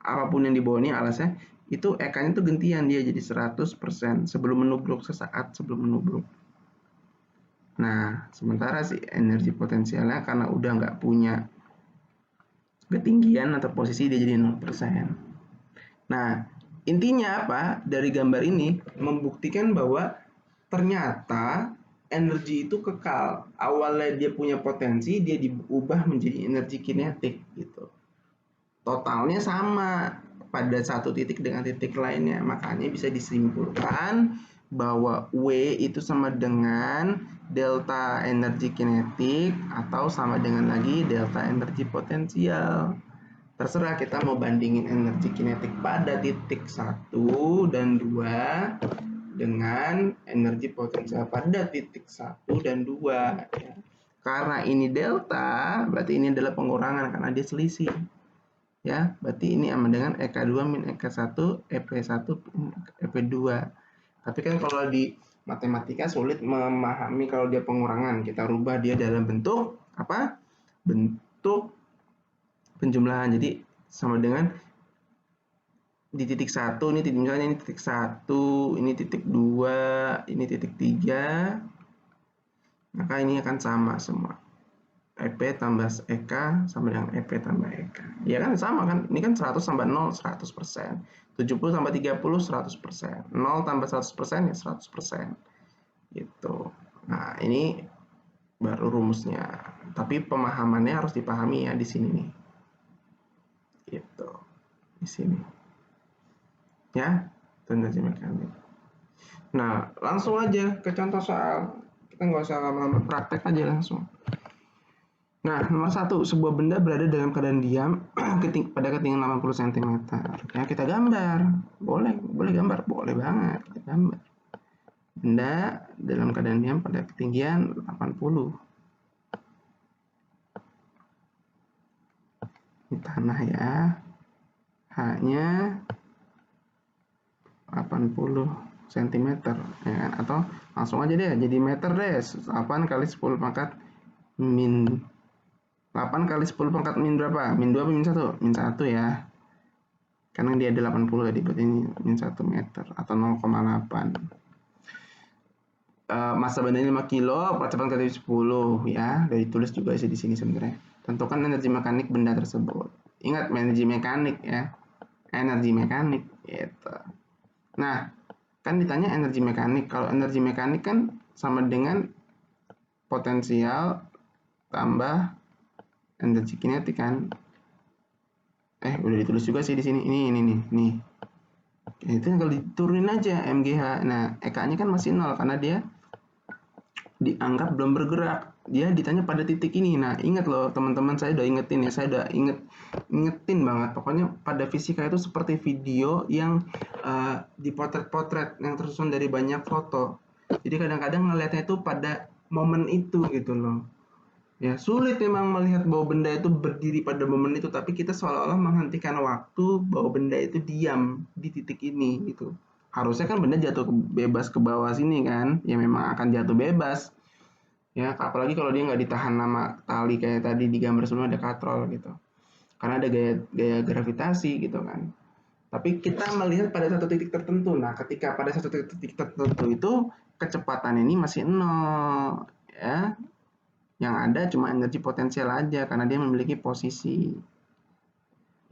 apapun yang di bawahnya alasnya, itu Eka-nya tuh gantian, dia jadi 100% sebelum menubruk, sesaat sebelum menubruk. Nah, sementara si energi potensialnya karena udah nggak punya ketinggian atau posisi, dia jadi 0%. Nah, intinya apa? Dari gambar ini membuktikan bahwa ternyata energi itu kekal. Awalnya dia punya potensi, dia diubah menjadi energi kinetik gitu. Totalnya sama pada satu titik dengan titik lainnya. Makanya bisa disimpulkan bahwa W itu sama dengan delta energi kinetik atau sama dengan lagi delta energi potensial. Terserah kita mau bandingin energi kinetik pada titik 1 dan 2 dengan energi potensial pada titik 1 dan 2 ya. Karena ini delta, berarti ini adalah pengurangan karena dia selisih. Ya, berarti ini sama dengan EK2 min EK1, EP1, EP2. Tapi kan kalau di matematika sulit memahami kalau dia pengurangan. Kita rubah dia dalam bentuk apa? Bentuk penjumlahan. Jadi sama dengan di titik 1, ini titik, misalnya ini titik 1, ini titik 2, ini titik 3. Maka ini akan sama semua. EP tambah EK sama dengan EP tambah EK. Ya kan sama kan? Ini kan 100 tambah 0, 100%. 70 tambah 30, 100%. 0 tambah 100% ya 100%. Gitu. Nah, ini baru rumusnya. Tapi pemahamannya harus dipahami ya di sini nih. Gitu. Di sini. Ya, energi mekanik. Nah, langsung aja ke contoh soal. Kita nggak usah lama-lama, praktek aja langsung. Nah, nomor 1, sebuah benda berada dalam keadaan diam pada ketinggian 80 cm. Ya, kita gambar. Boleh gambar, boleh banget. Kita gambar. Benda dalam keadaan diam pada ketinggian 80. Ini tanah ya. H-nya 80 cm ya kan? Atau langsung aja deh jadi meter deh. 8 kali 10 pangkat min 8 kali 10 pangkat min berapa? Min 2 apa min 1? Min 1 ya. Karena dia ada 80 tadi, berarti ini min 1 meter atau 0,8. Masa bendanya 5 kilo, percepatan kali 10 ya. Dari tulis juga sih di sini sebenarnya. Tentukan energi mekanik benda tersebut. Ingat energi mekanik ya. Energi mekanik gitu. Nah, kan ditanya energi mekanik. Kalau energi mekanik kan sama dengan potensial tambah energi kinetik kan. Udah ditulis juga sih di sini. Ini nih. Itu tinggal diturunin aja MGH. Nah, EK-nya kan masih 0 karena dia dianggap belum bergerak. Dia ditanya pada titik ini. Nah, ingat loh teman-teman, saya udah ingetin ya, saya udah ingetin banget. Pokoknya pada fisika itu seperti video yang dipotret-potret yang tersusun dari banyak foto. Jadi kadang-kadang ngelihatnya itu pada momen itu gitu loh. Ya, sulit memang melihat bahwa benda itu berdiri pada momen itu, tapi kita seolah-olah menghentikan waktu bahwa benda itu diam di titik ini gitu. Harusnya kan benda jatuh bebas ke bawah sini kan, ya memang akan jatuh bebas. Ya, apalagi kalau dia nggak ditahan sama tali kayak tadi di gambar sebelumnya ada katrol gitu. Karena ada gaya gravitasi gitu kan. Tapi kita melihat pada satu titik tertentu. Nah, ketika pada satu titik tertentu itu kecepatan ini masih nol, ya. Yang ada cuma energi potensial aja karena dia memiliki posisi.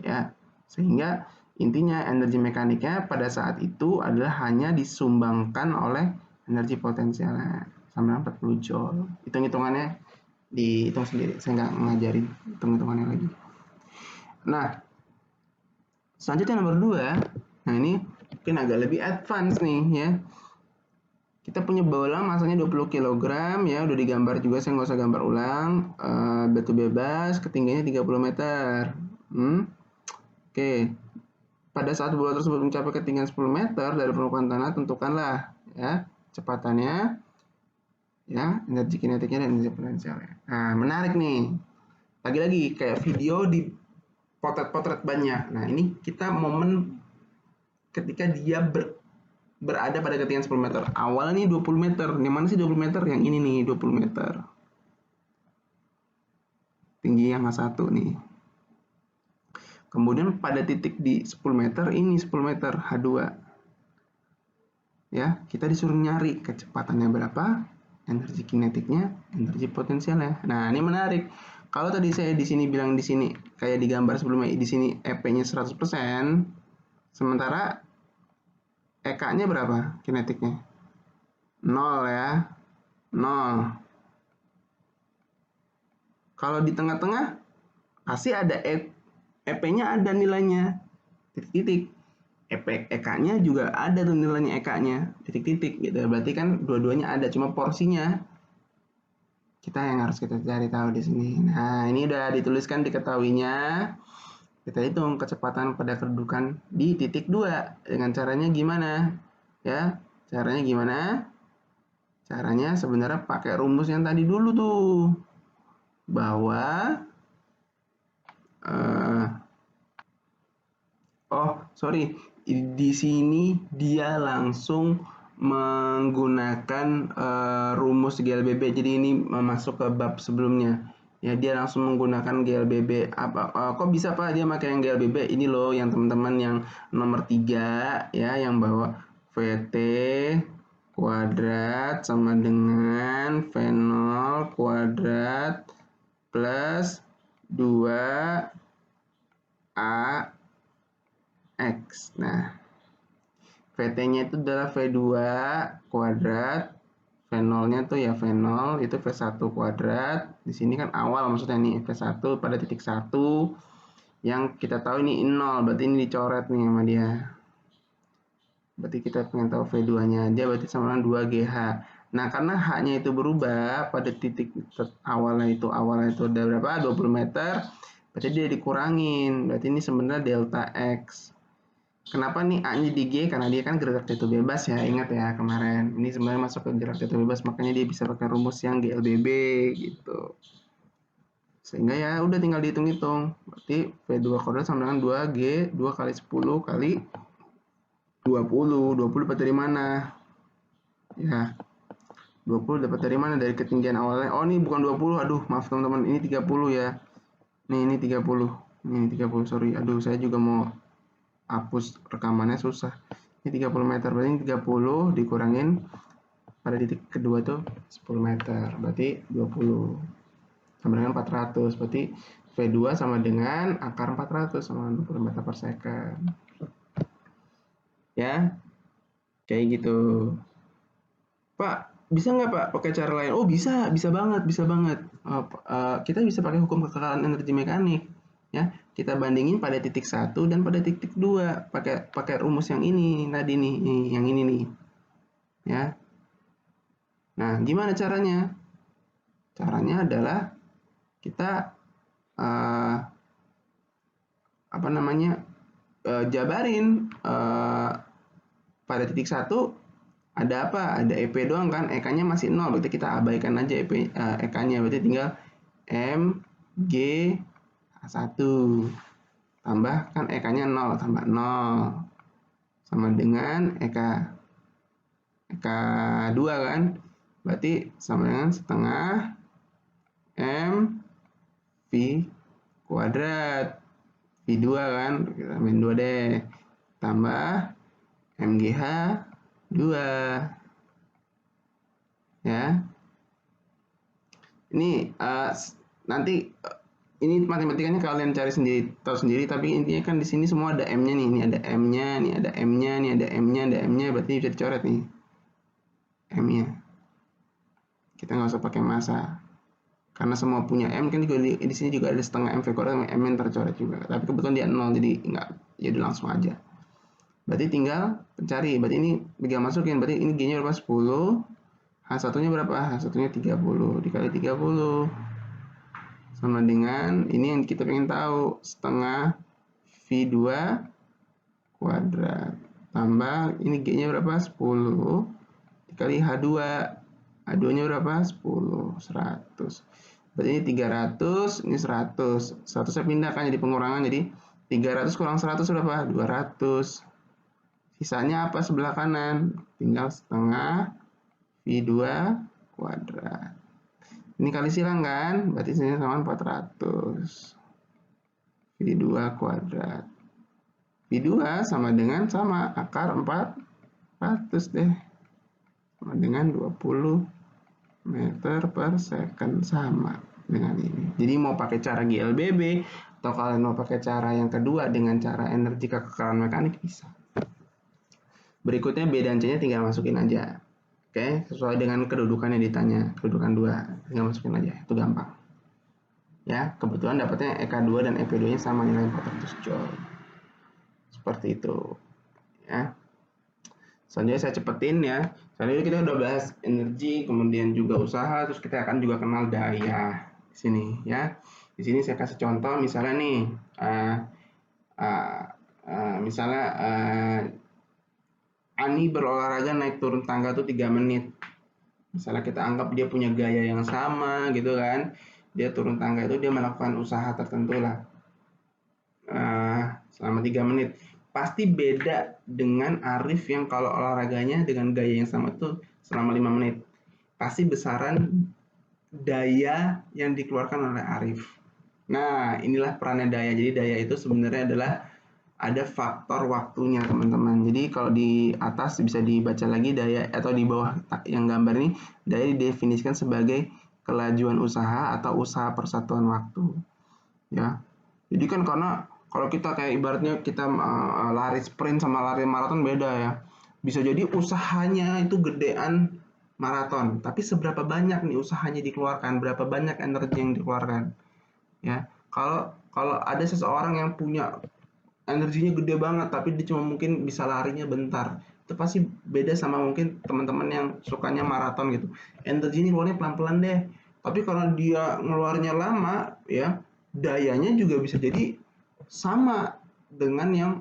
Ya. Sehingga intinya energi mekaniknya pada saat itu adalah hanya disumbangkan oleh energi potensialnya sama 40 joule. Hitung-hitungannya dihitung sendiri. Saya nggak ngajarin hitung-hitungannya lagi. Nah, selanjutnya nomor 2. Nah, ini mungkin agak lebih advance nih ya. Kita punya bola masanya 20 kg ya, udah digambar juga, saya nggak usah gambar ulang. Batu bebas, ketinggiannya 30 meter. Oke. Pada saat bola tersebut mencapai ketinggian 10 meter dari permukaan tanah, tentukanlah ya kecepatannya, ya, energi kinetiknya dan energi potensialnya. Nah, menarik nih. Lagi-lagi kayak video di potret-potret banyak. Nah, ini kita momen ketika dia berada pada ketinggian 10 meter. Awalnya 20 meter. Yang mana sih 20 meter? Yang ini nih, 20 meter. Tinggi yang H1 nih. Kemudian pada titik di 10 meter, ini 10 meter, H2. Ya, kita disuruh nyari kecepatannya berapa, energi kinetiknya, energi potensialnya. Nah, ini menarik. Kalau tadi saya di sini bilang di sini kayak di gambar sebelumnya di sini EP-nya 100%, sementara EK-nya berapa kinetiknya? 0 ya. 0. Kalau di tengah-tengah pasti ada EP-nya ada nilainya. Titik-titik. EK-nya juga ada tuh nilainya EK-nya. Titik-titik gitu. Berarti kan dua-duanya ada, cuma porsinya kita yang harus kita cari tahu di sini. Nah, ini udah dituliskan diketahuinya. Kita hitung kecepatan pada kedudukan di titik 2. Dengan caranya gimana? Ya, caranya gimana? Caranya sebenarnya pakai rumus yang tadi dulu tuh. Bahwa di sini dia langsung menggunakan rumus GLBB. Jadi ini masuk ke bab sebelumnya. Ya, dia langsung menggunakan GLBB. Kok bisa Pak dia pakai yang GLBB? Ini loh yang teman-teman yang nomor 3 ya, yang bawa VT kuadrat sama dengan V0 kuadrat plus 2A X. Nah, VT-nya itu adalah V2 kuadrat, V0-nya tuh ya V0 itu V1 kuadrat. Di sini kan awal maksudnya nih V1 pada titik 1 yang kita tahu ini 0, berarti ini dicoret nih sama dia. Berarti kita pengen tahu V2-nya aja, berarti sama dengan 2GH. Nah, karena H-nya itu berubah pada titik awalnya itu ada berapa? 20 meter. Berarti dia dikurangin. Berarti ini sebenarnya delta X. Kenapa nih A-nya di G? Karena dia kan gerak jatuh bebas ya, ingat ya kemarin. Ini sebenarnya masuk ke gerak jatuh bebas, makanya dia bisa pakai rumus yang GLBB gitu. Sehingga ya udah tinggal dihitung-hitung. Berarti V2 kuadrat sama dengan 2G, 2 kali 10 kali 20. 20 dapat dari mana? Ya, 20 dapat dari mana? Dari ketinggian awalnya. Oh, ini bukan 20. Aduh, maaf teman-teman. Ini 30 ya. Ini 30. Ini 30, sorry. Aduh, saya juga mau hapus rekamannya susah. Ini 30 meter, berarti 30 dikurangin pada titik kedua tuh 10 meter, berarti 20 sama dengan 400, berarti V2 sama dengan akar 400 sama 20 meter per second. Ya, kayak gitu. Pak, bisa nggak Pak pakai cara lain? Oh bisa banget, bisa banget. Kita bisa pakai hukum kekekalan energi mekanik. Ya, kita bandingin pada titik 1 dan pada titik 2 pakai rumus yang ini tadi nih, yang ini nih. Ya. Nah, gimana caranya? Caranya adalah kita jabarin pada titik 1 ada apa? Ada EP doang kan? EK-nya masih 0, berarti kita abaikan aja EK-nya, berarti tinggal M G H1 tambah kan EK-nya 0 tambah 0 sama dengan EK 2 kan? Berarti sama dengan setengah M V kuadrat. V2 kan? Kita main 2 deh. Tambah MGH 2. Ya. Ini nanti ini matematikanya kalian cari sendiri, tahu sendiri, tapi intinya kan di sini semua ada M-nya nih. Ini ada M-nya, nih ada M-nya, nih ada M-nya, ada M-nya, berarti bisa dicoret nih. M-nya. Kita nggak usah pakai massa. Karena semua punya M kan juga di sini juga ada setengah M V kuadrat sama M yang tercoret juga. Tapi kebetulan dia 0 jadi nggak, jadi langsung aja. Berarti tinggal cari. Berarti ini tinggal masukin. Berarti ini G-nya berapa? 10. H1-nya berapa? H1-nya 30 dikali 30 sama dengan ini yang kita pengen tahu, setengah V2 kuadrat tambah ini G-nya berapa? 10 dikali H2. H2-nya berapa? 10, 100. Berarti ini 300, ini 100. 100-nya pindah kan jadi pengurangan, jadi 300 kurang 100 berapa? 200. Sisanya apa sebelah kanan? Tinggal setengah V2 kuadrat. Ini kali silang kan? Berarti sini sama 400. V2 kuadrat. V2 sama dengan akar 400 deh. Sama dengan 20 meter per second, sama dengan ini. Jadi mau pakai cara GLBB atau kalian mau pakai cara yang kedua dengan cara energi kekerasan mekanik bisa. Berikutnya B dan C-nya tinggal masukin aja. Oke, sesuai dengan kedudukan yang ditanya, kedudukan 2, tinggal masukin aja, itu gampang. Ya, kebetulan dapatnya EK2 dan EP2-nya sama nilai 400 Joule. Seperti itu. Ya. Selanjutnya saya cepetin ya. Selanjutnya kita udah bahas energi, kemudian juga usaha, terus kita akan juga kenal daya di sini ya. Di sini saya kasih contoh misalnya nih, misalnya Ani berolahraga naik turun tangga tuh 3 menit. Misalnya kita anggap dia punya gaya yang sama gitu kan. Dia turun tangga itu dia melakukan usaha tertentu lah. Selama 3 menit. Pasti beda dengan Arif yang kalau olahraganya dengan gaya yang sama tuh selama 5 menit. Pasti besaran daya yang dikeluarkan oleh Arif. Nah, inilah perannya daya. Jadi daya itu sebenarnya adalah ada faktor waktunya teman-teman. Jadi kalau di atas bisa dibaca lagi daya, atau di bawah yang gambar ini daya didefinisikan sebagai kelajuan usaha atau usaha persatuan waktu. Ya. Jadi kan karena kalau kita kayak ibaratnya kita lari sprint sama lari maraton beda ya. Bisa jadi usahanya itu gedean maraton, tapi seberapa banyak nih usahanya dikeluarkan, berapa banyak energi yang dikeluarkan. Ya. Kalau ada seseorang yang punya energinya gede banget tapi dia cuma mungkin bisa larinya bentar, itu pasti beda sama mungkin teman-teman yang sukanya maraton gitu, energinya keluarnya pelan-pelan deh, tapi kalau dia ngeluarnya lama ya dayanya juga bisa jadi sama dengan yang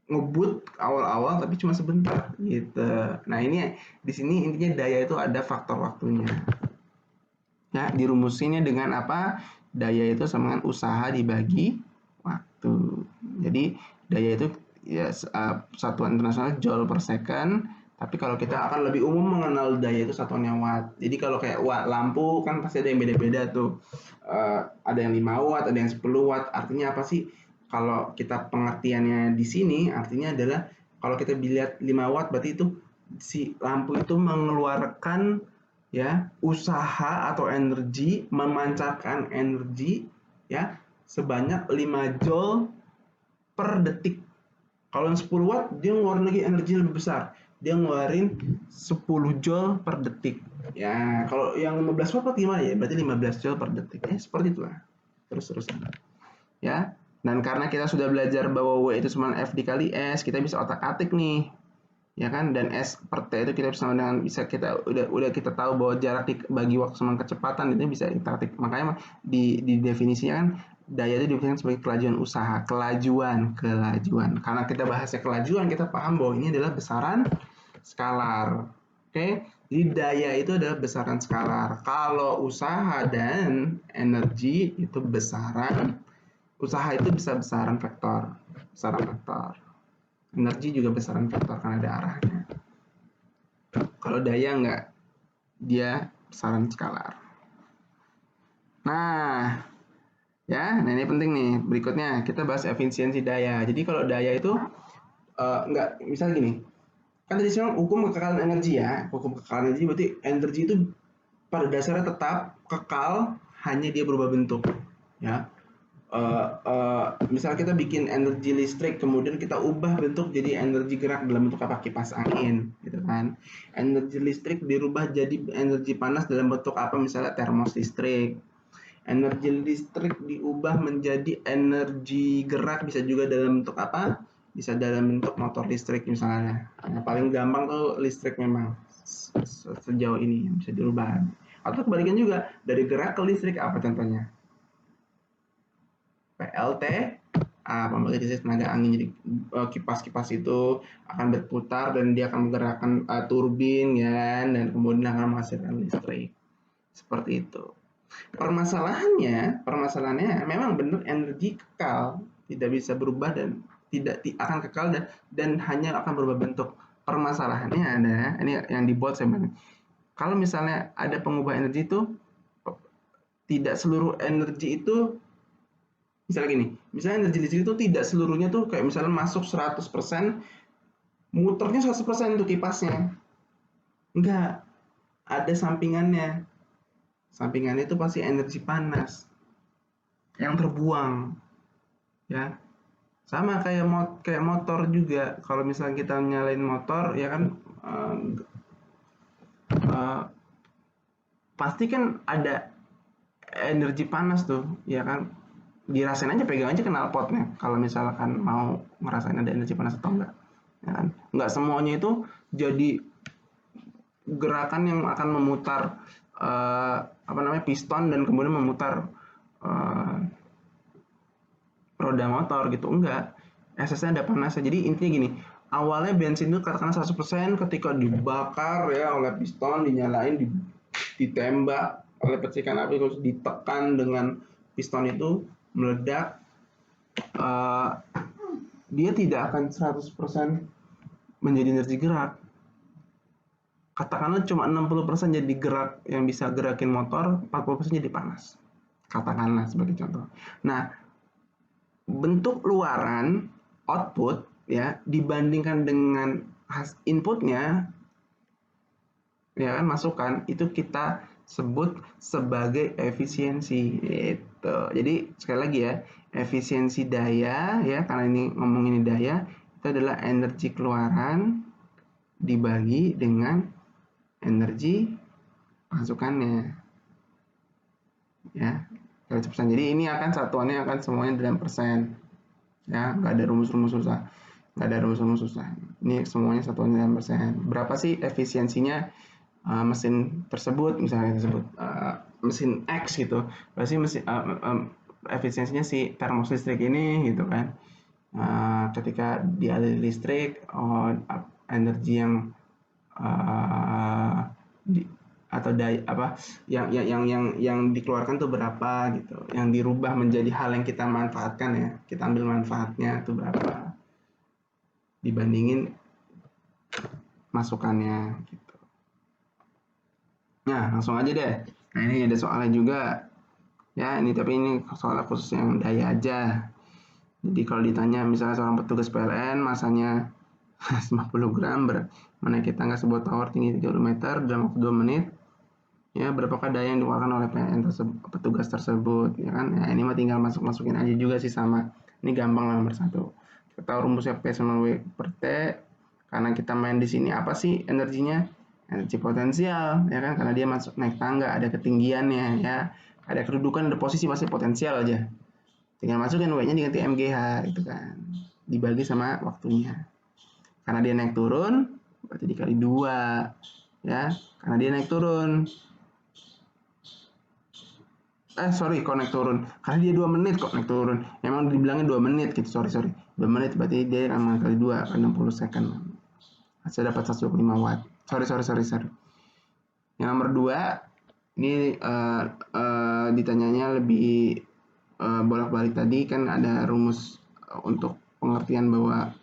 ngebut awal-awal tapi cuma sebentar gitu. Nah ini di sini intinya daya itu ada faktor waktunya ya, dirumusinnya dengan apa? Daya itu sama dengan usaha dibagi waktu. Jadi daya itu ya satuan internasional joule per second, tapi kalau kita akan lebih umum mengenal daya itu satuannya watt. Jadi kalau kayak watt lampu kan pasti ada yang beda-beda tuh. Ada yang 5 watt, ada yang 10 watt. Artinya apa sih? Kalau kita pengertiannya di sini artinya adalah kalau kita lihat 5 watt berarti itu si lampu itu mengeluarkan ya usaha atau energi, memancarkan energi ya sebanyak 5 joule per detik. Kalau yang 10 watt dia ngeluarin lagi energi lebih besar, dia ngeluarin 10 joule per detik ya. Kalau yang 15 watt gimana ya, berarti 15 joule per detik ya, seperti itulah terus-terusan ya. Dan karena kita sudah belajar bahwa W itu sama F dikali S, kita bisa otak-atik nih, ya kan? Dan S per T itu kita bisa kita udah kita tahu bahwa jarak bagi waktu sama kecepatan itu bisa kita atik. Makanya di definisinya kan daya itu didefinisikan sebagai kelajuan usaha, kelajuan. Karena kita bahasnya kelajuan, kita paham bahwa ini adalah besaran skalar. Oke, jadi daya itu adalah besaran skalar. Kalau usaha dan energi itu besaran. Usaha itu bisa besaran vektor. Energi juga besaran vektor karena ada arahnya. Kalau daya enggak, dia besaran skalar. Nah ini penting nih. Berikutnya kita bahas efisiensi daya. Jadi kalau daya itu enggak, misalnya gini. Kan tadi saya hukum kekekalan energi ya. Hukum kekekalan energi berarti energi itu pada dasarnya tetap kekal, hanya dia berubah bentuk. Ya. Misalnya kita bikin energi listrik, kemudian kita ubah bentuk jadi energi gerak dalam bentuk apa? Kipas angin, gitu kan. Energi listrik dirubah jadi energi panas dalam bentuk apa? Misalnya termos listrik. Energi listrik diubah menjadi energi gerak, bisa juga dalam bentuk apa? Bisa dalam bentuk motor listrik misalnya. Nah, paling gampang tuh listrik memang sejauh ini yang bisa dirubah. Atau kebalikan juga, dari gerak ke listrik apa contohnya? PLT pembangkit listrik tenaga angin. Jadi kipas-kipas itu akan berputar dan dia akan menggerakkan turbin ya, dan kemudian akan menghasilkan listrik. Seperti itu. Permasalahannya memang benar energi kekal, tidak bisa berubah dan tidak akan kekal dan hanya akan berubah bentuk. Permasalahannya ada, ini yang dibuat sebenarnya. Kalau misalnya ada pengubah energi itu, tidak seluruh energi itu, misalnya gini, misalnya energi listrik itu tidak seluruhnya tuh kayak misalnya masuk 100%, muternya 100% untuk kipasnya. Enggak, ada sampingannya. Sampingannya itu pasti energi panas yang terbuang, ya. Sama kayak motor juga. Kalau misalnya kita nyalain motor, ya kan pasti kan ada energi panas tuh, ya kan. Dirasain aja, pegang aja knalpotnya. Kalau misalkan mau ngerasain ada energi panas atau enggak, ya kan. Enggak semuanya itu jadi gerakan yang akan memutar piston dan kemudian memutar roda motor gitu, enggak. Esesnya ada panasnya. Jadi intinya gini, awalnya bensin itu katakanlah 100%, ketika dibakar ya oleh piston, dinyalain, ditembak oleh percikan api, terus ditekan dengan piston itu meledak, dia tidak akan 100% menjadi energi gerak. Katakanlah cuma 60% jadi gerak, yang bisa gerakin motor, 40% jadi panas. Katakanlah sebagai contoh. Nah, bentuk luaran output ya dibandingkan dengan inputnya, ya kan, masukan, itu kita sebut sebagai efisiensi gitu. Jadi sekali lagi ya, efisiensi daya ya, karena ini ngomongin daya, itu adalah energi keluaran dibagi dengan energi masukannya, ya. Jadi ini akan satuannya akan semuanya dalam persen, ya, nggak ada rumus-rumus susah, ini semuanya satuannya dalam persen. Berapa sih efisiensinya mesin tersebut, misalnya mesin X gitu, pasti efisiensinya si termos listrik ini gitu kan. Ketika dialiri listrik, energi yang atau daya apa yang dikeluarkan tuh berapa gitu, yang dirubah menjadi hal yang kita manfaatkan ya, kita ambil manfaatnya tuh berapa dibandingin masukannya gitu. Nah langsung aja deh, nah ini ada soalnya juga ya, tapi ini soalnya khusus yang daya aja. Jadi kalau ditanya misalnya seorang petugas PLN masanya 50 gram menaiki tangga sebuah tower tinggi 30 meter dalam waktu 2 menit, ya berapakah daya yang dikeluarkan oleh PLN petugas tersebut, ya kan. Ya ini mah tinggal masukin aja juga sih, sama. Ini gampang lah, nomor 1 kita tahu rumusnya P sama W per T. Karena kita main di sini, apa sih energinya? Energi potensial, ya kan, karena dia masuk naik tangga, ada ketinggiannya ya, ada kedudukan, ada posisi, pasti potensial aja. Tinggal masukin W-nya diganti MGH gitu kan. Dibagi sama waktunya. Karena dia naik turun, berarti dikali 2. Ya, karena dia naik turun. Sorry, kok naik turun? Karena dia 2 menit kok naik turun. Emang dibilangnya 2 menit gitu, sorry. 2 menit berarti dia akan kali 2, 60 second. Saya dapat 125 watt. Sorry. Yang nomor 2, ini ditanyanya lebih bolak-balik tadi kan ada rumus untuk pengertian bahwa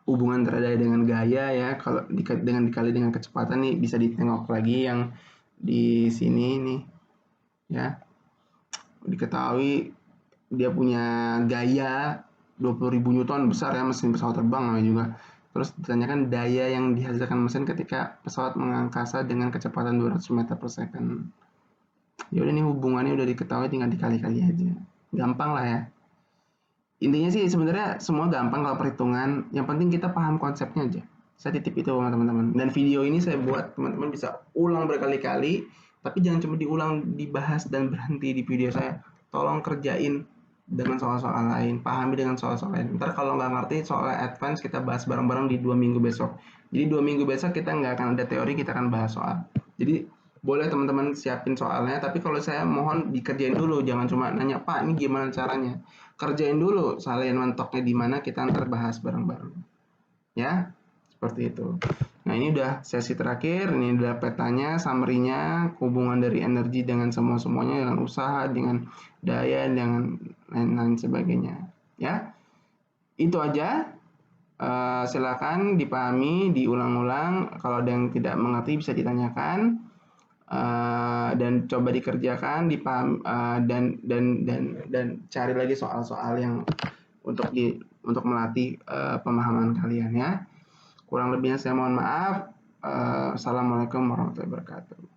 hubungan teradai dengan gaya ya, kalau dengan dikali dengan kecepatan nih bisa ditengok lagi yang di sini nih ya. Diketahui dia punya gaya 20.000 Newton, besar ya mesin pesawat terbang namanya juga. Terus ditanyakan daya yang dihasilkan mesin ketika pesawat mengangkasa dengan kecepatan 200 meter per second. Ya udah, nih hubungannya udah diketahui, tinggal dikali-kali aja. Gampang lah ya. Intinya sih sebenarnya semua gampang kalau perhitungan. Yang penting kita paham konsepnya aja. Saya titip itu sama teman-teman. Dan video ini saya buat teman-teman bisa ulang berkali-kali, tapi jangan cuma diulang, dibahas dan berhenti di video saya. Tolong kerjain dengan soal-soal lain, pahami dengan soal-soal lain. Ntar kalau nggak ngerti soal advance, kita bahas bareng-bareng di 2 minggu besok. Jadi 2 minggu besok kita nggak akan ada teori, kita akan bahas soal. Jadi boleh teman-teman siapin soalnya, tapi kalau saya mohon dikerjain dulu, jangan cuma nanya, Pak ini gimana caranya. Kerjain dulu, salin mentoknya di mana, kita ntar bahas bareng-bareng. Ya, seperti itu. Nah, ini udah sesi terakhir, ini udah petanya, summary-nya, hubungan dari energi dengan semuanya, dengan usaha, dengan daya, dengan lain-lain sebagainya. Ya, itu aja. Silakan dipahami, diulang-ulang. Kalau ada yang tidak mengerti bisa ditanyakan. Dan coba dikerjakan, dipaham, dan cari lagi soal-soal yang untuk melatih pemahaman kalian ya. Kurang lebihnya saya mohon maaf. Assalamualaikum warahmatullahi wabarakatuh.